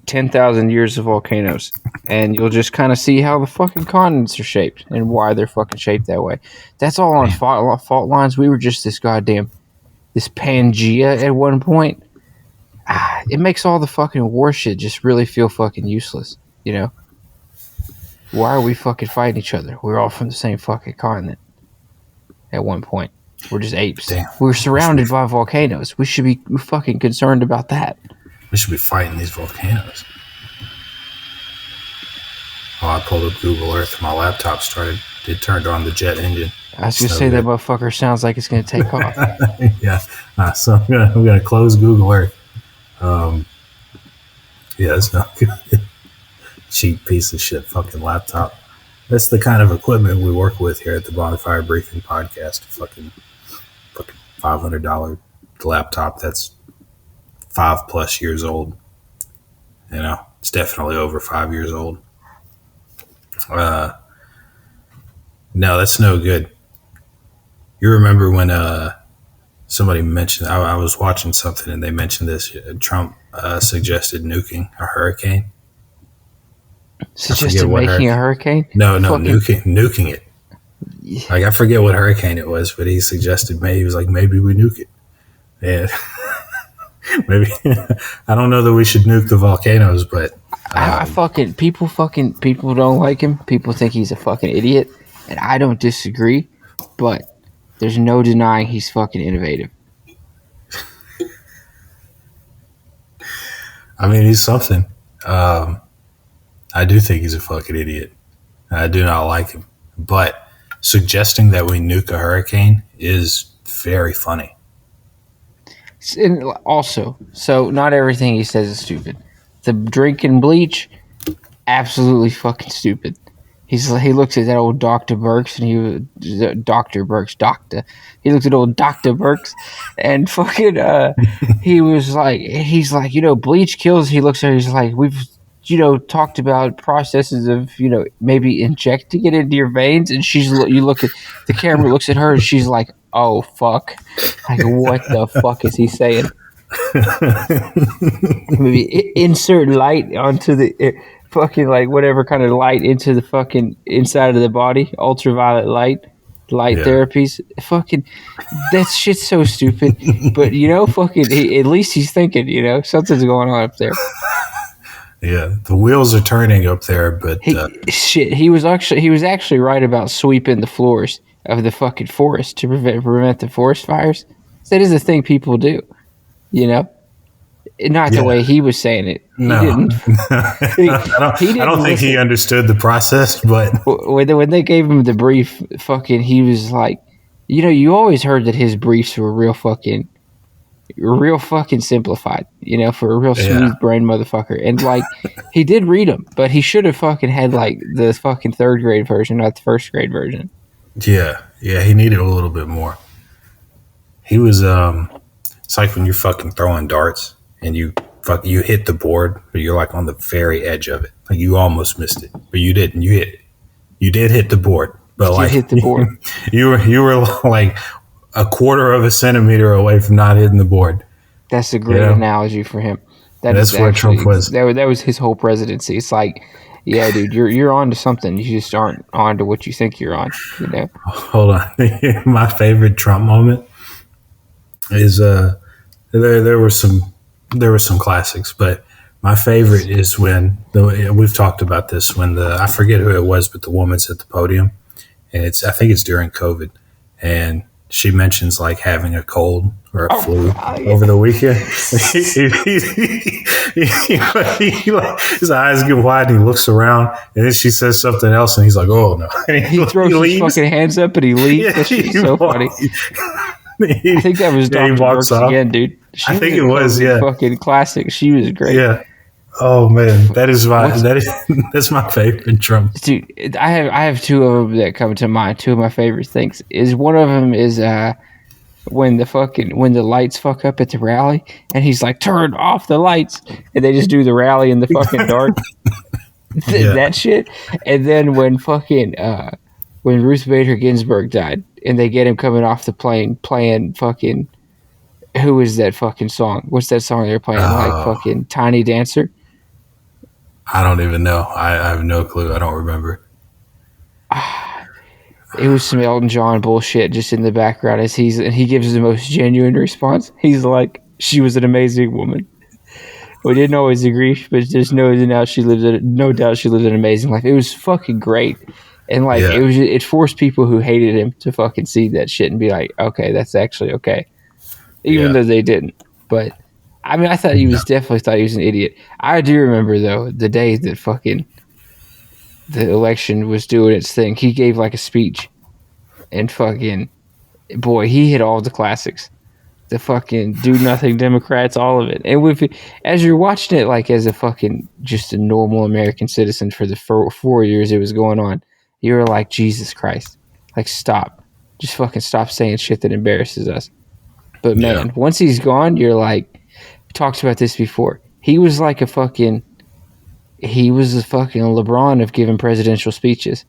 Speaker 3: 10,000 years of volcanoes, and you'll just kind of see how the fucking continents are shaped and why they're fucking shaped that way. That's all on fault lines. We were just this Pangea at one point. It makes all the fucking war shit just really feel fucking useless, you know? Why are we fucking fighting each other? We're all from the same fucking continent at one point. We're just apes.
Speaker 2: Damn.
Speaker 3: We're surrounded by volcanoes. We should be fucking concerned about that.
Speaker 2: We should be fighting these volcanoes. Oh, I pulled up Google Earth and my laptop it turned on the jet engine.
Speaker 3: I was going to say that motherfucker sounds like it's going to take off.
Speaker 2: Yeah. So I'm gonna close Google Earth. Yeah, it's not good. Cheap piece of shit fucking laptop. That's the kind of equipment we work with here at the Bonfire Briefing Podcast. Fucking $500 laptop that's 5+ years old. You know, it's definitely over 5 years old. No, that's no good. You remember when somebody mentioned, I was watching something and they mentioned this. Trump suggested nuking a hurricane.
Speaker 3: Suggested making a hurricane?
Speaker 2: No, nuking it. Yeah. Like, I forget what hurricane it was, but he suggested maybe we nuke it. Yeah. Maybe I don't know that we should nuke the volcanoes, but people don't like him. People think he's a fucking idiot, and I don't disagree, but there's no denying he's fucking innovative. I mean, he's something. I do think he's a fucking idiot. I do not like him. But suggesting that we nuke a hurricane is very funny.
Speaker 3: And also, so not everything he says is stupid. The drinking bleach, absolutely fucking stupid. He looks at that old Dr. Burks and he looked at old Dr. Burks and fucking he's like, you know, bleach kills. He looks at her, he's like, we've, you know, talked about processes of, you know, maybe injecting it into your veins, and you look at the camera, looks at her, and she's like, oh fuck, like what the fuck is he saying? Maybe insert light onto the fucking, like, whatever kind of light into the fucking inside of the body, ultraviolet light therapies. Fucking, that shit's so stupid. But, you know, fucking, at least he's thinking, you know, something's going on up there.
Speaker 2: Yeah, the wheels are turning up there, but
Speaker 3: he was actually right about sweeping the floors of the fucking forest to prevent the forest fires. That is a thing people do, you know. Not the way he was saying it.
Speaker 2: No, I don't think he understood the process. But
Speaker 3: when they gave him the brief, fucking, he was like, you know, you always heard that his briefs were real fucking simplified, you know, for a real smooth brain motherfucker. And like, he did read them, but he should have fucking had like the fucking 3rd grade version, not the 1st grade version.
Speaker 2: Yeah, he needed a little bit more. He was it's like when you're fucking throwing darts and you hit the board, but you're like on the very edge of it. Like, you almost missed it, but you didn't. You hit it. You did hit the board, but like,
Speaker 3: hit the board.
Speaker 2: you were like a 1/4 centimeter away from not hitting the board.
Speaker 3: That's a great analogy for him.
Speaker 2: That's where Trump was.
Speaker 3: That was his whole presidency. It's like, yeah, dude, you're on to something. You just aren't on to what you think you're on, you know?
Speaker 2: Hold on. My favorite Trump moment is there were some classics, but my favorite is when we've talked about this, when I forget who it was, but the woman's at the podium, and I think it's during COVID, and she mentions like having a cold or a flu over the weekend. His eyes get wide and he looks around, and then she says something else, and he's like, "Oh no!" And
Speaker 3: he throws his fucking hands up and he leaves. Yeah, That's so funny. I think that was Dr. Burks again, dude.
Speaker 2: I think it was. Yeah,
Speaker 3: fucking classic. She was great.
Speaker 2: Yeah. Oh man, that's my favorite Trump.
Speaker 3: Dude, I have two of them that come to mind. Two of my favorite things is one of them is when the lights fuck up at the rally, and he's like, turn off the lights, and they just do the rally in the fucking dark. That shit. And then when Ruth Bader Ginsburg died, and they get him coming off the plane playing fucking, who is that fucking song? What's that song they're playing? Like fucking Tiny Dancer?
Speaker 2: I don't even know. I have no clue. I don't remember.
Speaker 3: It was some Elton John bullshit just in the background as he gives the most genuine response. He's like, she was an amazing woman. We didn't always agree, but there's no doubt she lived an amazing life. It was fucking great. And like it forced people who hated him to fucking see that shit and be like, okay, that's actually okay. Even though they didn't. But I mean, I thought he was definitely thought he was an idiot. I do remember though the day that fucking the election was doing its thing. He gave like a speech, and fucking boy, he hit all the classics. The fucking do nothing Democrats, all of it. And as you're watching it, like as a fucking just a normal American citizen for the 4 years it was going on, you were like, Jesus Christ, like stop, just fucking stop saying shit that embarrasses us. But man, once he's gone, you're like, we talked about this before. He was a fucking LeBron of giving presidential speeches.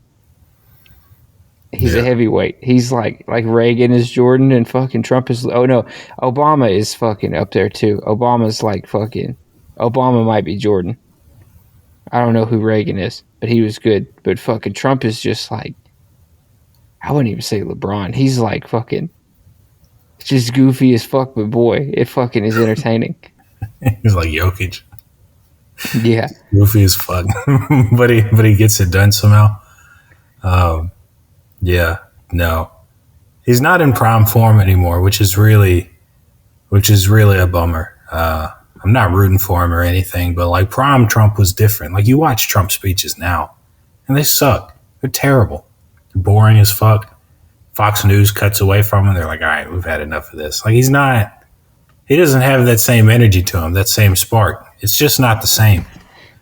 Speaker 3: He's a heavyweight. He's like Reagan is Jordan and fucking Trump is, oh no, Obama is fucking up there too. Obama's like fucking, Obama might be Jordan. I don't know who Reagan is, but he was good. But fucking Trump is just like, I wouldn't even say LeBron. He's like fucking, just goofy as fuck, but boy, it fucking is entertaining.
Speaker 2: He's like Jokic.
Speaker 3: Yeah.
Speaker 2: Goofy as fuck. but he gets it done somehow. Yeah, no, he's not in prime form anymore, which is really a bummer. I'm not rooting for him or anything, but like prime Trump was different. Like you watch Trump speeches now, and they suck. They're terrible. They're boring as fuck. Fox News cuts away from him. They're like, all right, we've had enough of this. Like he doesn't have that same energy to him, that same spark. It's just not the same.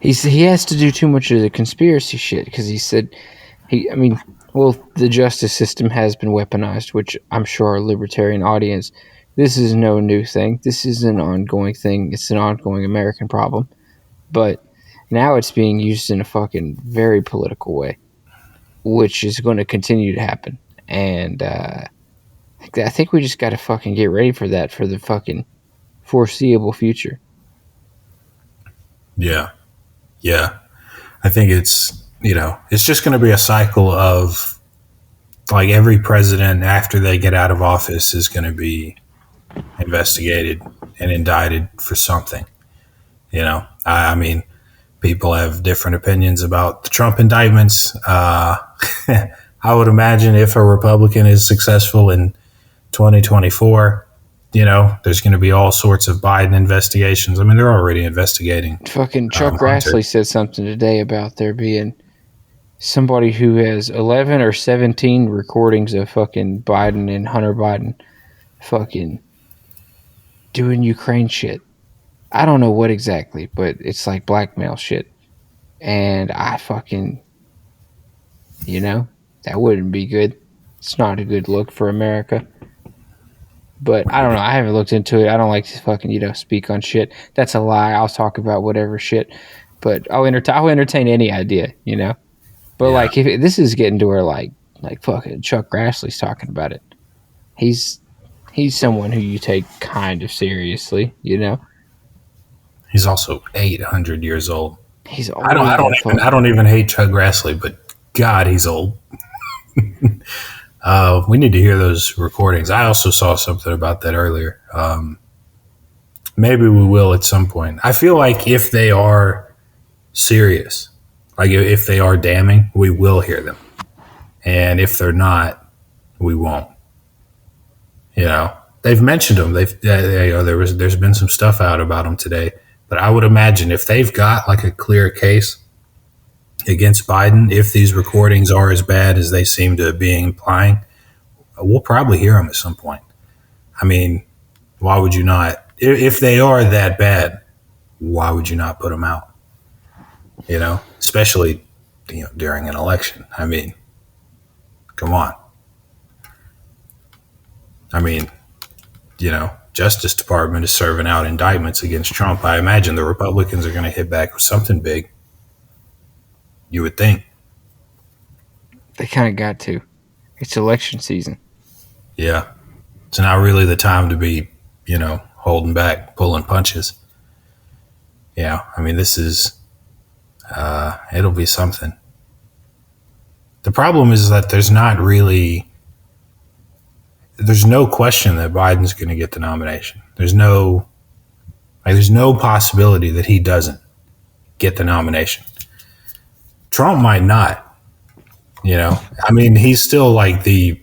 Speaker 3: He has to do too much of the conspiracy shit because he said well, the justice system has been weaponized, which I'm sure our libertarian audience, this is no new thing. This is an ongoing thing. It's an ongoing American problem. But now it's being used in a fucking very political way, which is going to continue to happen. And I think we just got to fucking get ready for that for the fucking foreseeable future.
Speaker 2: Yeah. Yeah. I think it's just going to be a cycle of like every president after they get out of office is going to be investigated and indicted for something. I mean, people have different opinions about the Trump indictments. I would imagine if a Republican is successful in 2024, there's going to be all sorts of Biden investigations. I mean, they're already investigating.
Speaker 3: Fucking Chuck Grassley said something today about there being somebody who has 11 or 17 recordings of fucking Biden and Hunter Biden fucking doing Ukraine shit. I don't know what exactly, but it's like blackmail shit. And I fucking, that wouldn't be good. It's not a good look for America. But I don't know. I haven't looked into it. I don't like to fucking, speak on shit. That's a lie. I'll talk about whatever shit. But I'll entertain any idea, But like, if this is getting to where like fucking Chuck Grassley's talking about it, he's someone who you take kind of seriously,
Speaker 2: He's also 800 years old.
Speaker 3: He's old.
Speaker 2: I don't even hate Chuck Grassley, but God, he's old. We need to hear those recordings. I also saw something about that earlier. Maybe we will at some point. I feel like if they are serious, like if they are damning, we will hear them. And if they're not, we won't. They've mentioned them. There's been some stuff out about them today. But I would imagine if they've got like a clear case against Biden, if these recordings are as bad as they seem to be implying, we'll probably hear them at some point. I mean, why would you not? If they are that bad, why would you not put them out? Especially, during an election. I mean, come on. I mean, Justice Department is serving out indictments against Trump, I imagine the Republicans are going to hit back with something big. You would think.
Speaker 3: They kind of got to. It's election season.
Speaker 2: Yeah. It's not really the time to be, holding back, pulling punches. Yeah. I mean, this is, it'll be something. The problem is that there's no question that Biden's going to get the nomination. There's no possibility that he doesn't get the nomination. Trump might not, I mean, he's still like he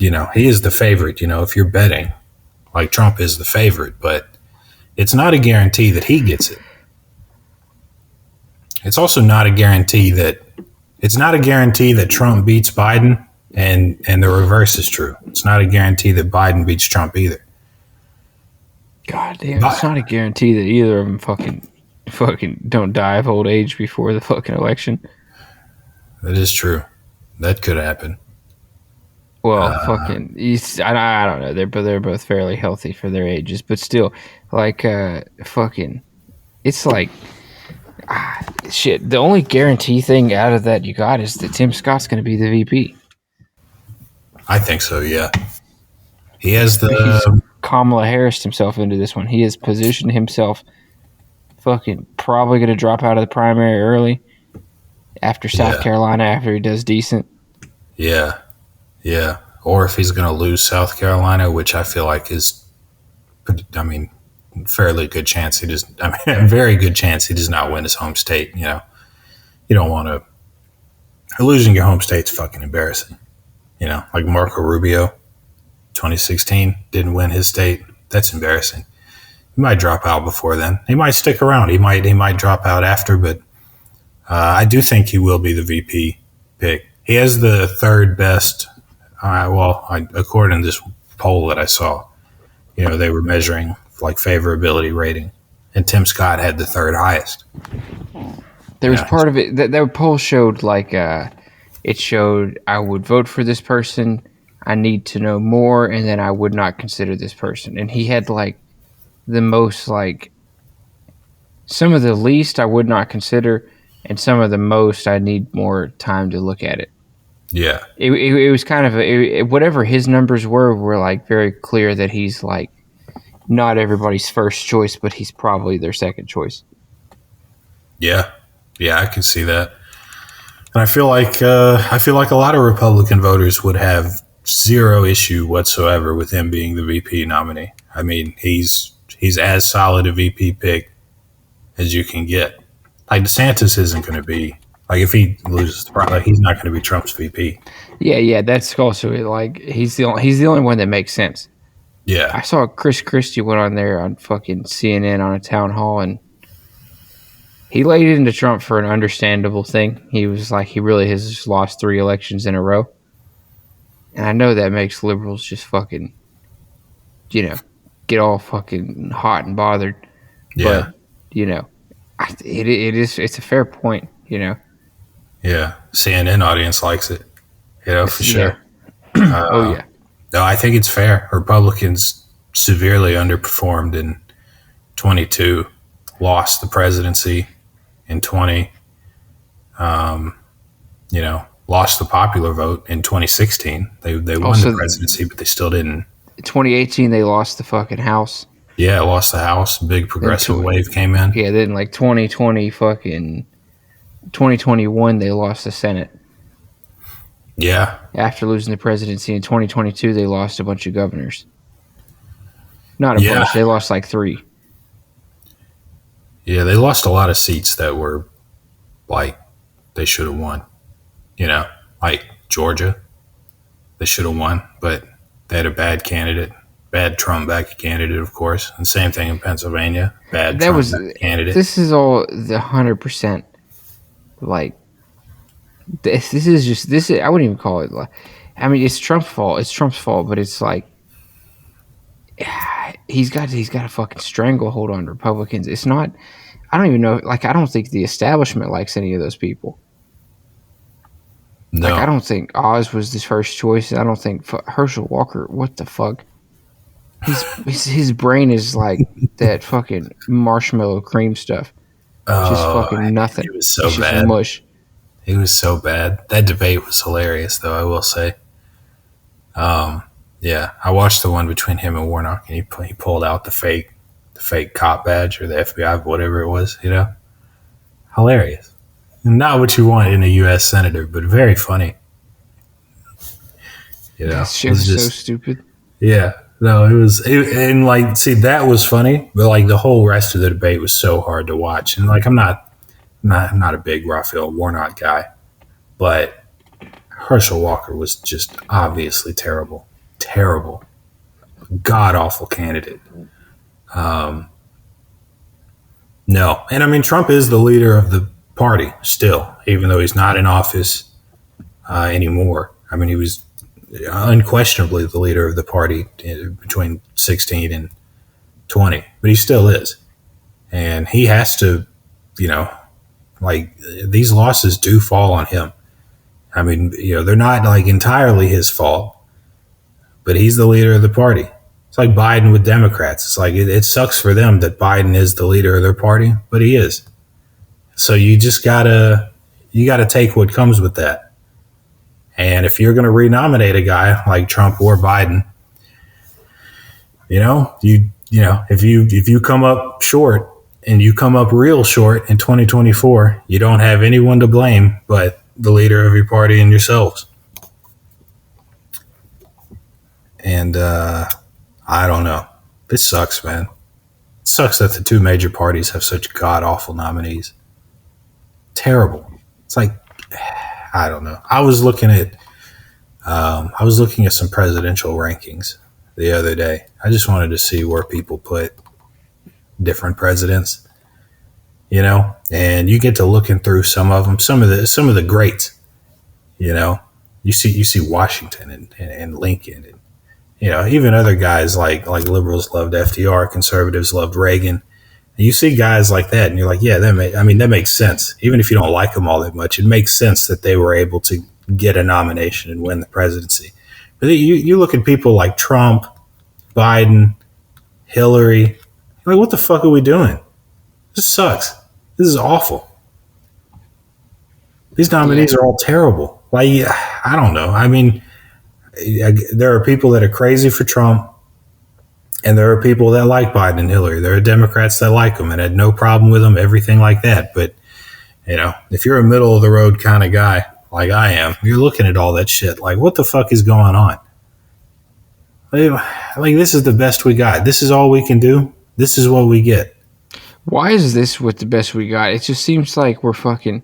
Speaker 2: is the favorite, if you're betting, like Trump is the favorite, but it's not a guarantee that he gets it. It's also not a guarantee that Trump beats Biden, and the reverse is true. It's not a guarantee that Biden beats Trump either.
Speaker 3: God damn, it's not a guarantee that either of them fucking don't die of old age before the fucking election.
Speaker 2: That is true. That could happen.
Speaker 3: Well, I don't know. They're both fairly healthy for their ages, but still, it's like, shit. The only guarantee thing out of that you got is that Tim Scott's going to be the VP.
Speaker 2: I think so. Yeah, he has
Speaker 3: He's Kamala Harris himself into this one. He has positioned himself. Probably going to drop out of the primary early after South Carolina after he does decent.
Speaker 2: Yeah. Yeah. Or if he's going to lose South Carolina, which I feel like is, fairly good chance a very good chance he does not win his home state. You don't want to. Losing your home state's fucking embarrassing. Like Marco Rubio, 2016, didn't win his state. That's embarrassing. He might drop out before then. He might stick around. He might drop out after, but I do think he will be the VP pick. He has the third best. According to this poll that I saw, they were measuring like favorability rating, and Tim Scott had the third highest.
Speaker 3: There was part of it that poll showed it showed I would vote for this person. I need to know more, and then I would not consider this person. And he had the most some of the least I would not consider, and some of the most I need more time to look at it.
Speaker 2: Yeah,
Speaker 3: it was kind of whatever his numbers were very clear that he's not everybody's first choice, but he's probably their second choice.
Speaker 2: Yeah, I can see that, and I feel like a lot of Republican voters would have zero issue whatsoever with him being the VP nominee. I mean, he's as solid a VP pick as you can get. Like DeSantis isn't going to be. If he loses the primary, he's not going to be Trump's VP.
Speaker 3: Yeah, that's also he's the only one that makes sense.
Speaker 2: Yeah,
Speaker 3: I saw Chris Christie went on there on fucking CNN on a town hall, and he laid into Trump for an understandable thing. He was he really has just lost 3 elections in a row, and I know that makes liberals just fucking, get all fucking hot and bothered.
Speaker 2: Yeah,
Speaker 3: but it's a fair point.
Speaker 2: Yeah, CNN audience likes it. For sure.
Speaker 3: Oh yeah.
Speaker 2: No, I think it's fair. Republicans severely underperformed in 22, lost the presidency in 20. Lost the popular vote in 2016. They won the presidency, but they still didn't.
Speaker 3: 2018, they lost the fucking House.
Speaker 2: Yeah, lost the House. Big progressive wave came in.
Speaker 3: Yeah, then 2021, they lost the Senate.
Speaker 2: Yeah.
Speaker 3: After losing the presidency in 2022, they lost a bunch of governors. Not a bunch. They lost 3.
Speaker 2: Yeah, they lost a lot of seats that were they should have won. Like Georgia, they should have won, but they had a bad candidate. Bad Trump-backed candidate, of course. And same thing in Pennsylvania. Bad Trump-backed candidate.
Speaker 3: This is all the 100%. This is just this. I wouldn't even call it. It's Trump's fault. It's Trump's fault, but it's he's got a fucking stranglehold on Republicans. It's not. I don't even know. I don't think the establishment likes any of those people.
Speaker 2: No,
Speaker 3: I don't think Oz was his first choice. I don't think Herschel Walker. What the fuck? his brain is like that fucking marshmallow cream stuff. Just fucking nothing.
Speaker 2: It was so
Speaker 3: it's
Speaker 2: bad.
Speaker 3: Just mush.
Speaker 2: It was so bad. That debate was hilarious, though, I will say. Yeah, I watched the one between him and Warnock, and he pulled out the fake cop badge or the FBI, whatever it was, Hilarious. Not what you want in a U.S. senator, but very funny.
Speaker 3: That shit was so stupid.
Speaker 2: Yeah. No, that was funny, but like the whole rest of the debate was so hard to watch. And like, I'm not a big Raphael Warnock guy, but Herschel Walker was just obviously terrible, god awful candidate. No, and I mean Trump is the leader of the party still, even though he's not in office anymore. I mean, he was unquestionably the leader of the party between 16 and 20, but he still is. And he has to, these losses do fall on him. I mean, they're not like entirely his fault, but he's the leader of the party. It's like Biden with Democrats. It's like it sucks for them that Biden is the leader of their party, but he is. So you just gotta take what comes with that. And if you're going to renominate a guy like Trump or Biden, if you come up short and you come up real short in 2024, you don't have anyone to blame but the leader of your party and yourselves. And I don't know. This sucks, man. It sucks that the two major parties have such god awful nominees. Terrible. It's like, I don't know. I was looking at some presidential rankings the other day. I just wanted to see where people put different presidents, and you get to looking through some of them, some of the greats, you see Washington and Lincoln and, even other guys like liberals loved FDR, conservatives loved Reagan. And you see guys like that and you're like, yeah, that makes sense. Even if you don't like them all that much, it makes sense that they were able to get a nomination and win the presidency. But you look at people like Trump, Biden, Hillary, like, what the fuck are we doing? This sucks. This is awful. These nominees are all terrible. Like, I don't know. I mean, there are people that are crazy for Trump, and there are people that like Biden and Hillary. There are Democrats that like them and had no problem with them, everything like that. But, if you're a middle of the road kind of guy, like I am, you're looking at all that shit like, what the fuck is going on? Like, this is the best we got. This is all we can do. This is what we get.
Speaker 3: Why is this what the best we got? It just seems like we're fucking.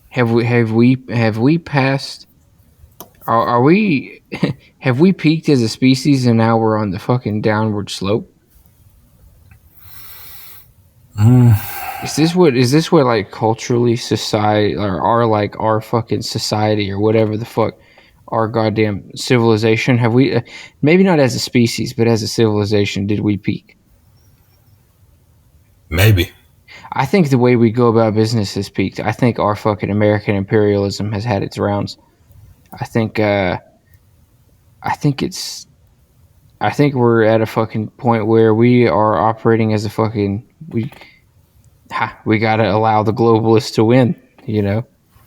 Speaker 3: Have we passed? Are we? Have we peaked as a species and now we're on the fucking downward slope? Is this what like culturally society or our fucking society or whatever the fuck, our goddamn civilization, have we, maybe not as a species, but as a civilization, did we peak?
Speaker 2: Maybe.
Speaker 3: I think the way we go about business has peaked. I think our fucking American imperialism has had its rounds. I think we're at a fucking point where we are operating as a fucking, we gotta allow the globalists to win,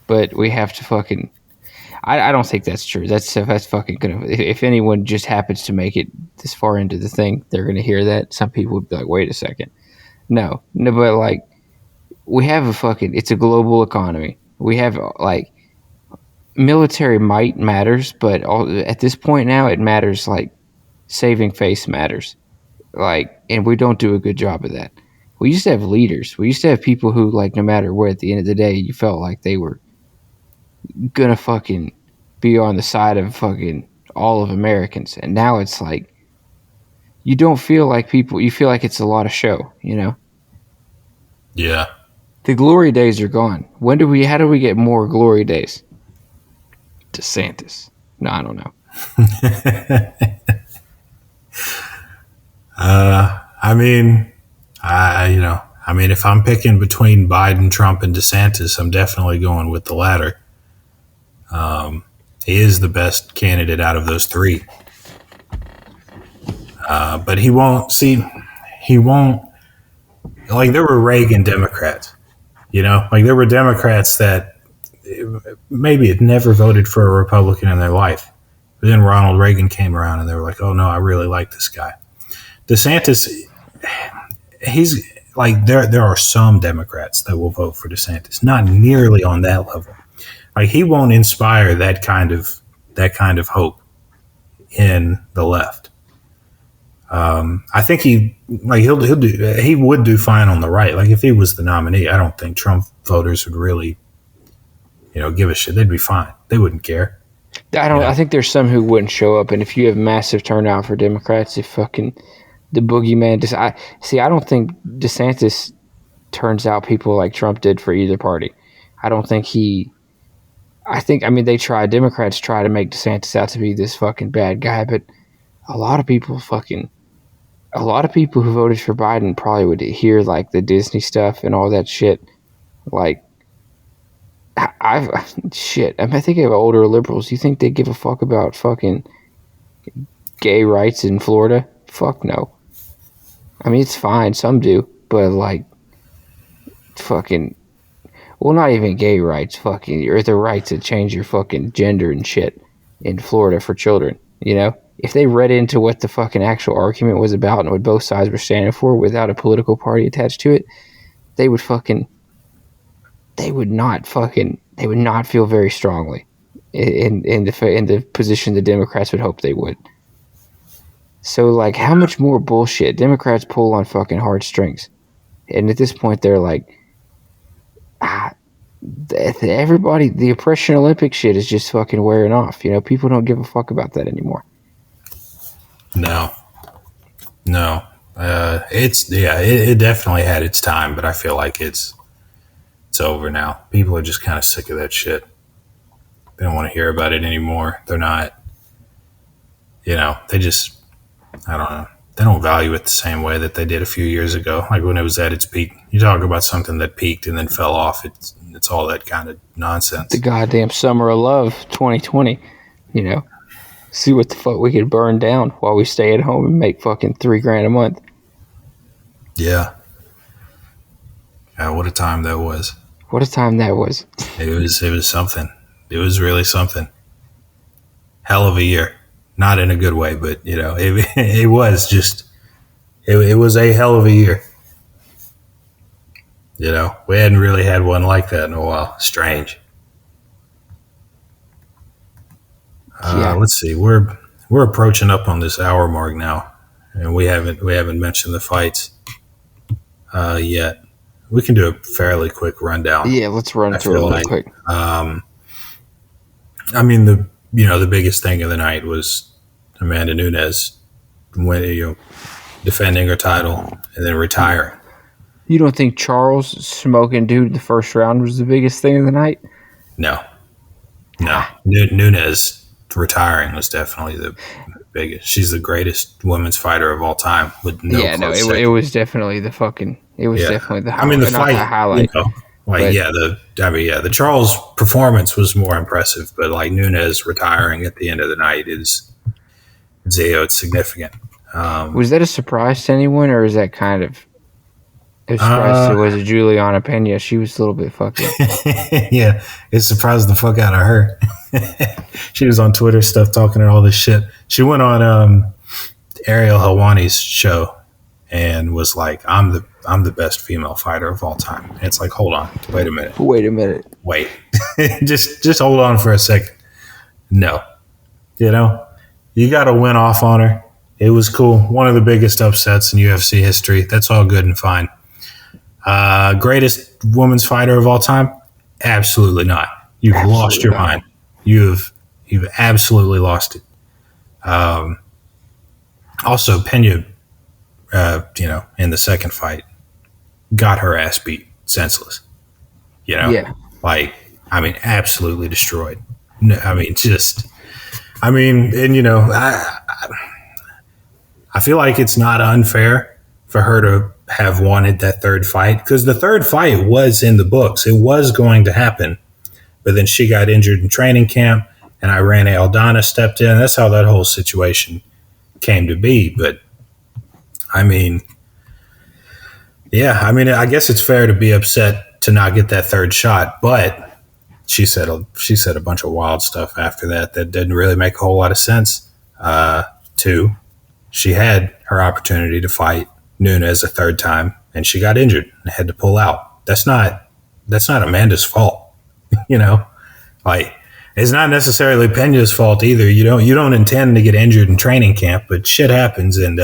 Speaker 3: but we have to fucking, I don't think that's true. That's fucking gonna, if anyone just happens to make it this far into the thing, they're gonna hear that. Some people would be like, wait a second. No, but like, we have it's a global economy. We have like, military might matters, but at this point now it matters, like saving face matters, like, and we don't do a good job of that. We used to have leaders. We used to have people who, like, no matter what, at the end of the day, you felt like they were gonna fucking be on the side of fucking all of Americans. And now it's like, you don't feel like people, you feel like it's a lot of show,
Speaker 2: Yeah.
Speaker 3: The glory days are gone. How do we get more glory days? DeSantis. No, I don't know.
Speaker 2: If I'm picking between Biden, Trump, and DeSantis, I'm definitely going with the latter. He is the best candidate out of those three. But he won't see. He won't. Like there were Reagan Democrats, like there were Democrats that maybe had never voted for a Republican in their life. But then Ronald Reagan came around and they were like, oh no, I really like this guy. DeSantis, he's like, there are some Democrats that will vote for DeSantis, not nearly on that level. Like he won't inspire that kind of hope in the left. I think he would do fine on the right. Like if he was the nominee, I don't think Trump voters would really, give a shit. They'd be fine. They wouldn't care.
Speaker 3: I think there's some who wouldn't show up, and if you have massive turnout for Democrats, if fucking the boogeyman, I don't think DeSantis turns out people like Trump did for either party. Democrats try to make DeSantis out to be this fucking bad guy, but a lot of people who voted for Biden probably would hear like the Disney stuff and all that shit. Like, I think of older liberals. You think they give a fuck about fucking gay rights in Florida? Fuck no. I mean, it's fine. Some do, but like, fucking, well, not even gay rights. Fucking, or the right to change your fucking gender and shit in Florida for children. If they read into what the fucking actual argument was about and what both sides were standing for without a political party attached to it, they would not feel very strongly in the position the Democrats would hope they would. So like, how much more bullshit? Democrats pull on fucking heartstrings, and at this point they're like, everybody, the oppression Olympic shit is just fucking wearing off. People don't give a fuck about that anymore.
Speaker 2: No. It definitely had its time, but I feel like it's over now. People are just kind of sick of that shit. They don't want to hear about it anymore. They're not, they just, I don't know. They don't value it the same way that they did a few years ago. Like when it was at its peak. You talk about something that peaked and then fell off. It's all that kind of nonsense.
Speaker 3: The goddamn summer of love 2020, See what the fuck we could burn down while we stay at home and make fucking $3,000 a month.
Speaker 2: Yeah. What a time that was.
Speaker 3: What a time that was.
Speaker 2: It was something. It was really something. Hell of a year. Not in a good way, but it was just, it was a hell of a year. We hadn't really had one like that in a while. Strange.
Speaker 3: Yeah.
Speaker 2: Let's see. We're approaching up on this hour mark now, and we haven't mentioned the fights yet. We can do a fairly quick rundown.
Speaker 3: Yeah, let's run through it real quick.
Speaker 2: I mean, the biggest thing of the night was Amanda Nunes defending her title and then retiring.
Speaker 3: You don't think Charles smoking dude the first round was the biggest thing of the night?
Speaker 2: No. Nunes retiring was definitely the biggest. She's the greatest women's fighter of all time. With no
Speaker 3: it was definitely the fucking. It was definitely the.
Speaker 2: The fight. The highlight. The Charles performance was more impressive, but like Nunes retiring at the end of the night it's significant.
Speaker 3: Was that a surprise to anyone, or is that kind of? It was surprised it was Juliana Pena. She was a little bit fucked up.
Speaker 2: Yeah, it surprised the fuck out of her. She was on Twitter stuff talking all this shit. She went on Ariel Helwani's show and was like, I'm the best female fighter of all time. And it's like, hold on, wait a minute. Wait. just hold on for a second. No. You got to win off on her. It was cool. One of the biggest upsets in UFC history. That's all good and fine. Greatest women's fighter of all time? Absolutely not. You've lost your mind. You've absolutely lost it. Also, Pena, in the second fight, got her ass beat senseless. Absolutely destroyed. I feel like it's not unfair for her to have wanted that third fight, because the third fight was in the books. It was going to happen, but then she got injured in training camp and Irene Aldana stepped in. That's how that whole situation came to be. But I mean, yeah, I mean, I guess it's fair to be upset to not get that third shot, but she said a bunch of wild stuff after that didn't really make a whole lot of sense. Two, she had her opportunity to fight Nunes a third time, and she got injured and had to pull out. That's not Amanda's fault, you know. Like, it's not necessarily Pena's fault either. You don't intend to get injured in training camp, but shit happens, and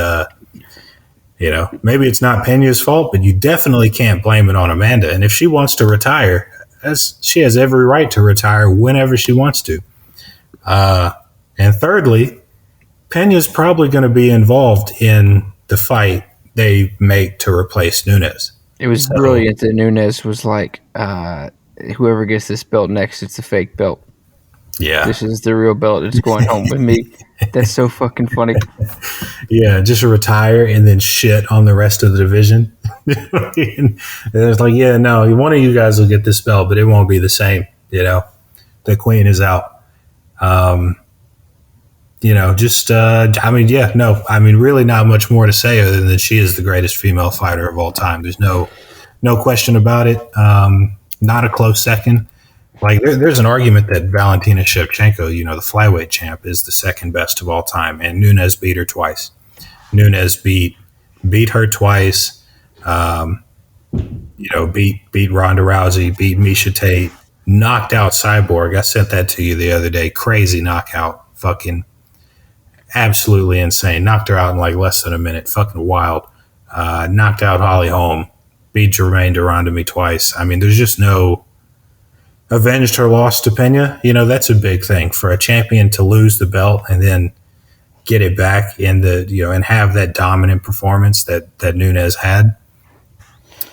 Speaker 2: you know, maybe it's not Pena's fault, but you definitely can't blame it on Amanda. And if she wants to retire, she has every right to retire whenever she wants to. And thirdly, Pena's probably going to be involved in the fight they make to replace Nunes.
Speaker 3: It was brilliant that Nunes was like, whoever gets this belt next, it's a fake belt.
Speaker 2: Yeah.
Speaker 3: This is the real belt. It's going home with me. That's so fucking funny.
Speaker 2: Yeah, just retire and then shit on the rest of the division. And it's like, yeah, no, one of you guys will get this belt, but it won't be the same. You know, the queen is out. You know, just, I mean, yeah, no, I mean, really not much more to say other than she is the greatest female fighter of all time. There's no question about it. Not a close second. Like, there's an argument that Valentina Shevchenko, you know, the flyweight champ, is the second best of all time, and Nunes beat her twice. Nunes beat her twice. You know, beat Ronda Rousey, beat Miesha Tate, knocked out Cyborg. I sent that to you the other day. Crazy knockout, fucking absolutely insane. Knocked her out in like less than a minute. Fucking wild. Knocked out Holly Holm. Beat Jermaine Durandamy twice. I mean, there's just no. Avenged her loss to Pena. You know, that's a big thing for a champion to lose the belt and then get it back in the, you know, and have that dominant performance that Nunes had.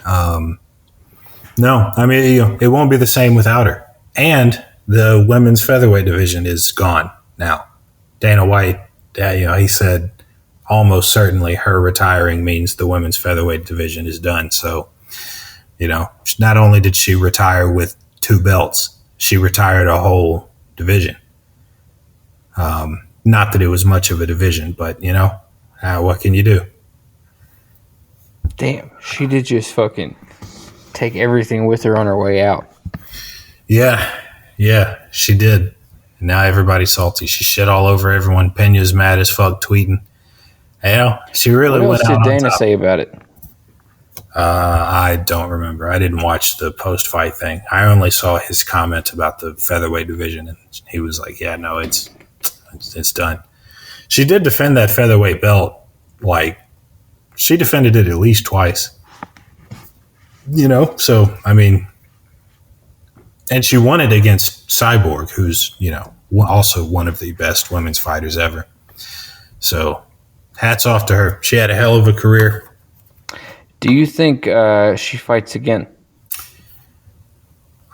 Speaker 2: No, I mean, you know, it won't be the same without her. And the women's featherweight division is gone now. Dana White, you know, he said almost certainly her retiring means the women's featherweight division is done. So, you know, not only did she retire with 2 belts, she retired a whole division. Not that it was much of a division, but, you know, what can you do?
Speaker 3: Damn, she did just fucking take everything with her on her way out.
Speaker 2: Yeah, she did. And now everybody's salty. She shit all over everyone. Pena's mad as fuck tweeting. You know, she really went out on top.
Speaker 3: What else did Dana say about it?
Speaker 2: I don't remember. I didn't watch the post-fight thing. I only saw his comment about the featherweight division, and he was like, yeah, no, it's done. She did defend that featherweight belt. Like, she defended it at least twice. You know, so, I mean, and she won it against Cyborg, who's, you know, also one of the best women's fighters ever. So, hats off to her. She had a hell of a career.
Speaker 3: Do you think she fights again?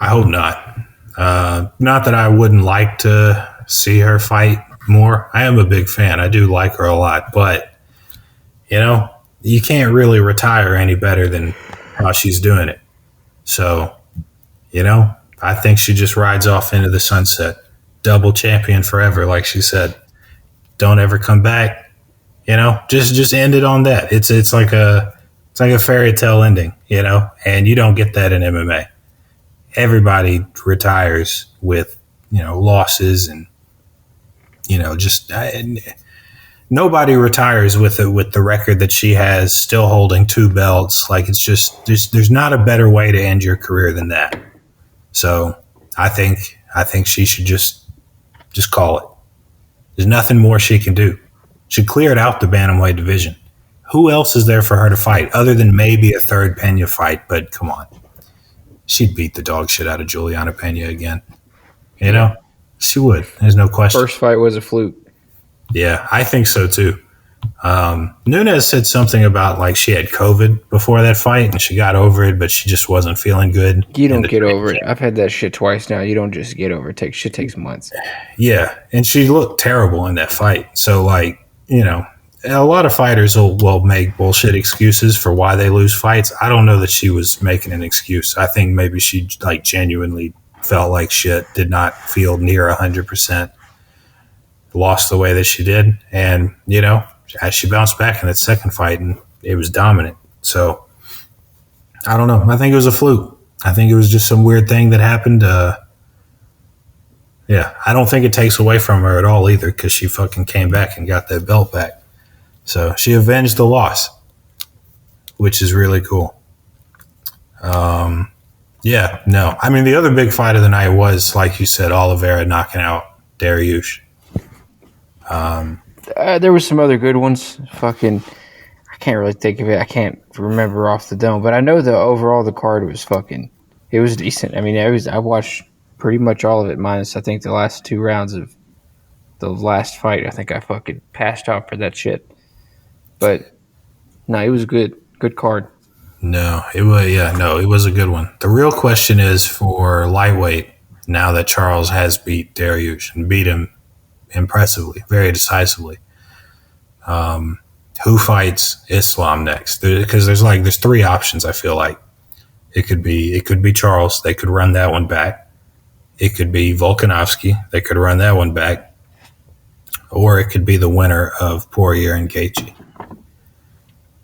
Speaker 2: I hope not. Not that I wouldn't like to see her fight more. I am a big fan. I do like her a lot. But, you know, you can't really retire any better than how she's doing it. So, you know, I think she just rides off into the sunset. Double champion forever, like she said. Don't ever come back. You know, just end it on that. It's like a fairy tale ending, you know, and you don't get that in MMA. Everybody retires with, you know, losses and, you know, just nobody retires with the record that she has, still holding 2 belts. Like, it's just there's not a better way to end your career than that. So I think she should just call it. There's nothing more she can do. She cleared out the bantamweight division. Who else is there for her to fight other than maybe a third Pena fight? But come on. She'd beat the dog shit out of Juliana Pena again. You know? She would. There's no question.
Speaker 3: First fight was a fluke.
Speaker 2: Yeah, I think so too. Nunes said something about like she had COVID before that fight and she got over it, but she just wasn't feeling good.
Speaker 3: You don't get over it. I've had that shit twice now. You don't just get over it. Shit takes months.
Speaker 2: Yeah, and she looked terrible in that fight. So, like, you know, a lot of fighters will make bullshit excuses for why they lose fights. I don't know that she was making an excuse. I think maybe she like genuinely felt like shit, did not feel near 100%, lost the way that she did. And, you know, as she bounced back in that second fight and it was dominant. So I don't know. I think it was a fluke. I think it was just some weird thing that happened. Yeah, I don't think it takes away from her at all either, because she fucking came back and got that belt back. So she avenged the loss, which is really cool. Yeah, no. I mean, the other big fight of the night was, like you said, Oliveira knocking out Dariush.
Speaker 3: There was some other good ones. Fucking, I can't really think of it. I can't remember off the dome, but I know overall the card was fucking. It was decent. I mean, I watched pretty much all of it, minus I think the last 2 rounds of the last fight. I think I fucking passed out for that shit. But no, it was good. Good card.
Speaker 2: No, it was a good one. The real question is for lightweight, now that Charles has beat Dariush and beat him impressively, very decisively. Who fights Islam next? Because there's 3 options. I feel like it could be Charles. They could run that one back. It could be Volkanovski. They could run that one back, or it could be the winner of Poirier and Gaethje.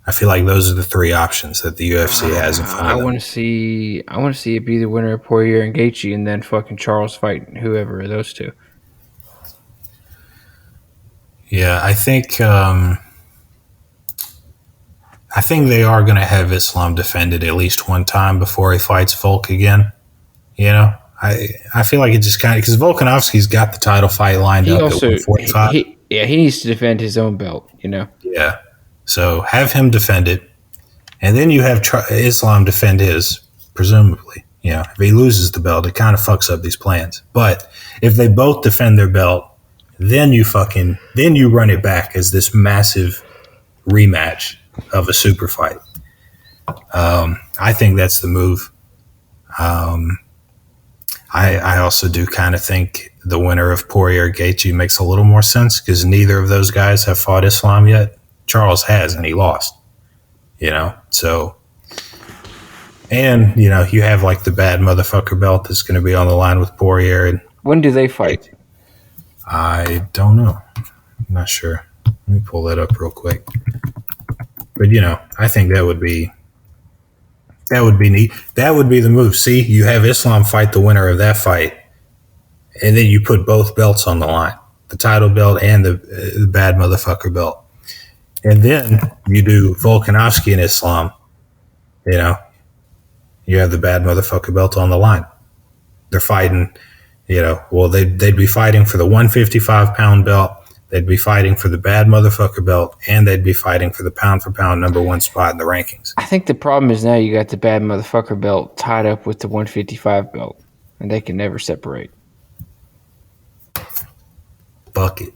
Speaker 2: I feel like those are the 3 options that the UFC has in front of them.
Speaker 3: I want to see it be the winner of Poirier and Gaethje, and then fucking Charles fight whoever of those 2.
Speaker 2: Yeah, I think they are going to have Islam defended at least one time before he fights Volk again. You know, I feel like it just kind of, because Volkanovski's got the title fight lined up at 145.
Speaker 3: He needs to defend his own belt. You know.
Speaker 2: Yeah. So have him defend it, and then you have Islam defend his, presumably. You know, if he loses the belt, it kind of fucks up these plans. But if they both defend their belt, then you run it back as this massive rematch of a super fight. I think that's the move. I also do kind of think the winner of Poirier Gaethje makes a little more sense, because neither of those guys have fought Islam yet. Charles has, and he lost, you know, so, and, you know, you have like the bad motherfucker belt that's going to be on the line with Poirier. And
Speaker 3: when do they fight?
Speaker 2: I don't know. I'm not sure. Let me pull that up real quick. But, you know, I think that would be neat. That would be the move. See, you have Islam fight the winner of that fight, and then you put both belts on the line, the title belt and the bad motherfucker belt. And then you do Volkanovski and Islam, you know, you have the bad motherfucker belt on the line. They're fighting, you know, well, they'd be fighting for the 155-pound belt. They'd be fighting for the bad motherfucker belt, and they'd be fighting for the pound-for-pound number 1 spot in the rankings.
Speaker 3: I think the problem is now you got the bad motherfucker belt tied up with the 155 belt, and they can never separate.
Speaker 2: Fuck it.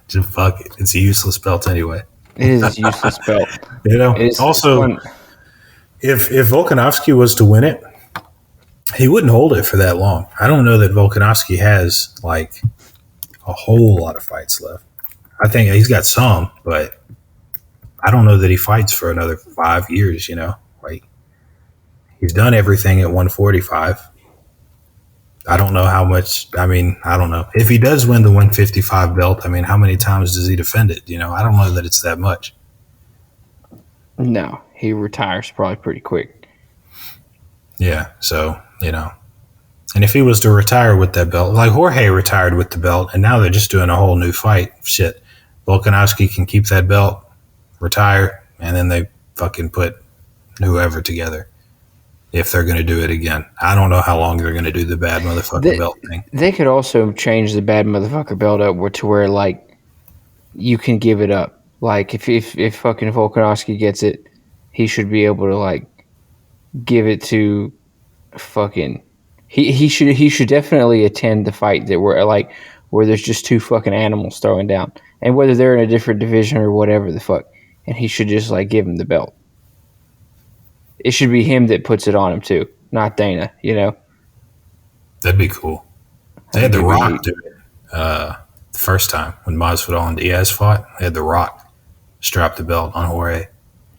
Speaker 2: Just fuck it. It's a useless belt anyway.
Speaker 3: It is a useless belt.
Speaker 2: You know, also, if Volkanovski was to win it, he wouldn't hold it for that long. I don't know that Volkanovski has, like, a whole lot of fights left. I think he's got some, but I don't know that he fights for another 5 years, you know. Like, he's done everything at 145. I don't know how much. I mean, I don't know. If he does win the 155 belt, I mean, how many times does he defend it? You know, I don't know that it's that much.
Speaker 3: No, he retires probably pretty quick.
Speaker 2: Yeah, so, you know. And if he was to retire with that belt, like Jorge retired with the belt, and now they're just doing a whole new fight. Shit. Volkanovski can keep that belt, retire, and then they fucking put whoever together. If they're going to do it again. I don't know how long they're going to do the bad motherfucker belt thing.
Speaker 3: They could also change the bad motherfucker belt up to where, like, you can give it up. Like, if fucking Volkanovski gets it, he should be able to, like, give it to fucking... He should definitely attend the fight where there's just 2 fucking animals throwing down. And whether they're in a different division or whatever the fuck. And he should just, like, give him the belt. It should be him that puts it on him too, not Dana, you know?
Speaker 2: That'd be cool. They had The Rock do it the first time when Masvidal and Diaz fought. They had The Rock strap the belt on Jorge.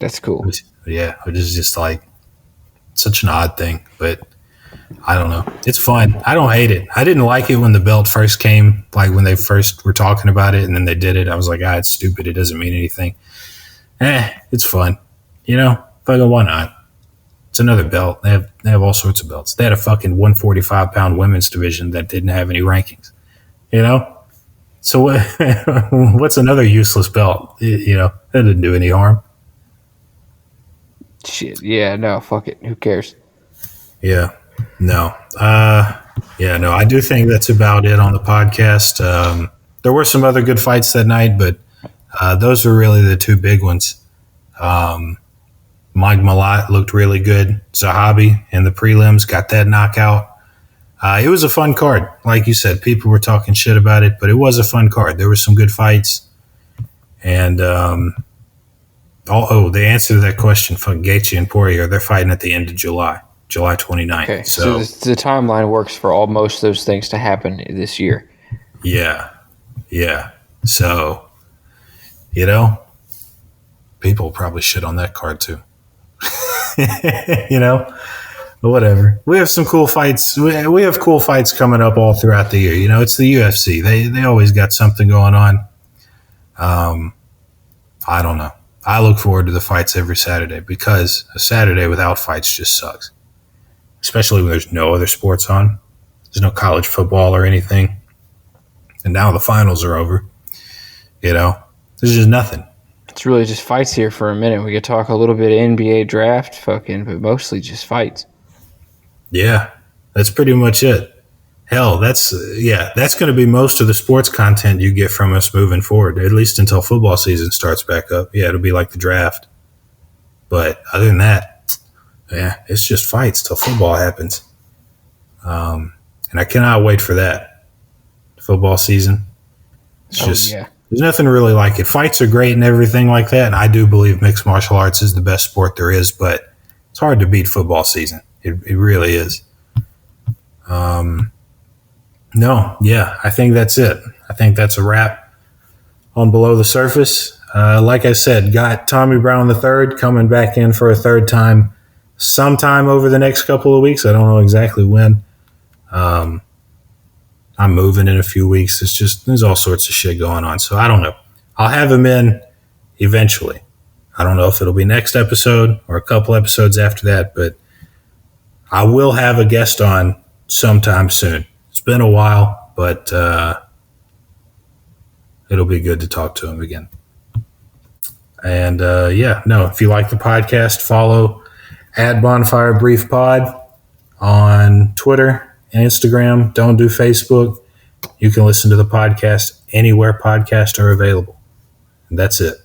Speaker 3: That's cool.
Speaker 2: Which is just like such an odd thing, but I don't know. It's fun. I don't hate it. I didn't like it when the belt first came, like when they first were talking about it and then they did it. I was like, it's stupid. It doesn't mean anything. It's fun. You know, fucking why not? It's another belt. They have all sorts of belts. They had a fucking 145-pound women's division that didn't have any rankings. You know? So what's another useless belt? You know, that didn't do any harm.
Speaker 3: Shit. Yeah. No. Fuck it. Who cares?
Speaker 2: Yeah. No. Yeah. No. I do think that's about it on the podcast. There were some other good fights that night, but those were really the two big ones. Mike Malott looked really good. Zahabi in the prelims got that knockout. It was a fun card. Like you said, people were talking shit about it, but it was a fun card. There were some good fights. And, the answer to that question, fuck Gaethje and Poirier, they're fighting at the end of July 29th.
Speaker 3: Okay. So the timeline works for most of those things to happen this year.
Speaker 2: Yeah. Yeah. So, you know, people probably shit on that card too. You know, but whatever. We have some cool fights. We have cool fights coming up all throughout the year. You know, it's the UFC. They always got something going on. I don't know. I look forward to the fights every Saturday because a Saturday without fights just sucks. Especially when there's no other sports on. There's no college football or anything. And now the finals are over. You know, there's just nothing.
Speaker 3: It's really just fights here for a minute. We could talk a little bit of NBA draft, but mostly just fights.
Speaker 2: Yeah, that's pretty much it. Hell, that's going to be most of the sports content you get from us moving forward, at least until football season starts back up. Yeah, it'll be like the draft. But other than that, yeah, it's just fights till football happens. And I cannot wait for that. Football season. It's just...
Speaker 3: Yeah.
Speaker 2: There's nothing really like it. Fights are great and everything like that, and I do believe mixed martial arts is the best sport there is, but it's hard to beat football season. It really is. I think that's it. I think that's a wrap on Below the Surface. Like I said, got Tommy Brown III coming back in for a third time sometime over the next couple of weeks. I don't know exactly when. I'm moving in a few weeks. There's all sorts of shit going on. So I don't know. I'll have him in eventually. I don't know if it'll be next episode or a couple episodes after that, but I will have a guest on sometime soon. It's been a while, but it'll be good to talk to him again. And if you like the podcast, follow @Bonfire Brief Pod on Twitter, Instagram. Don't do Facebook. You can listen to the podcast anywhere podcasts are available. And that's it.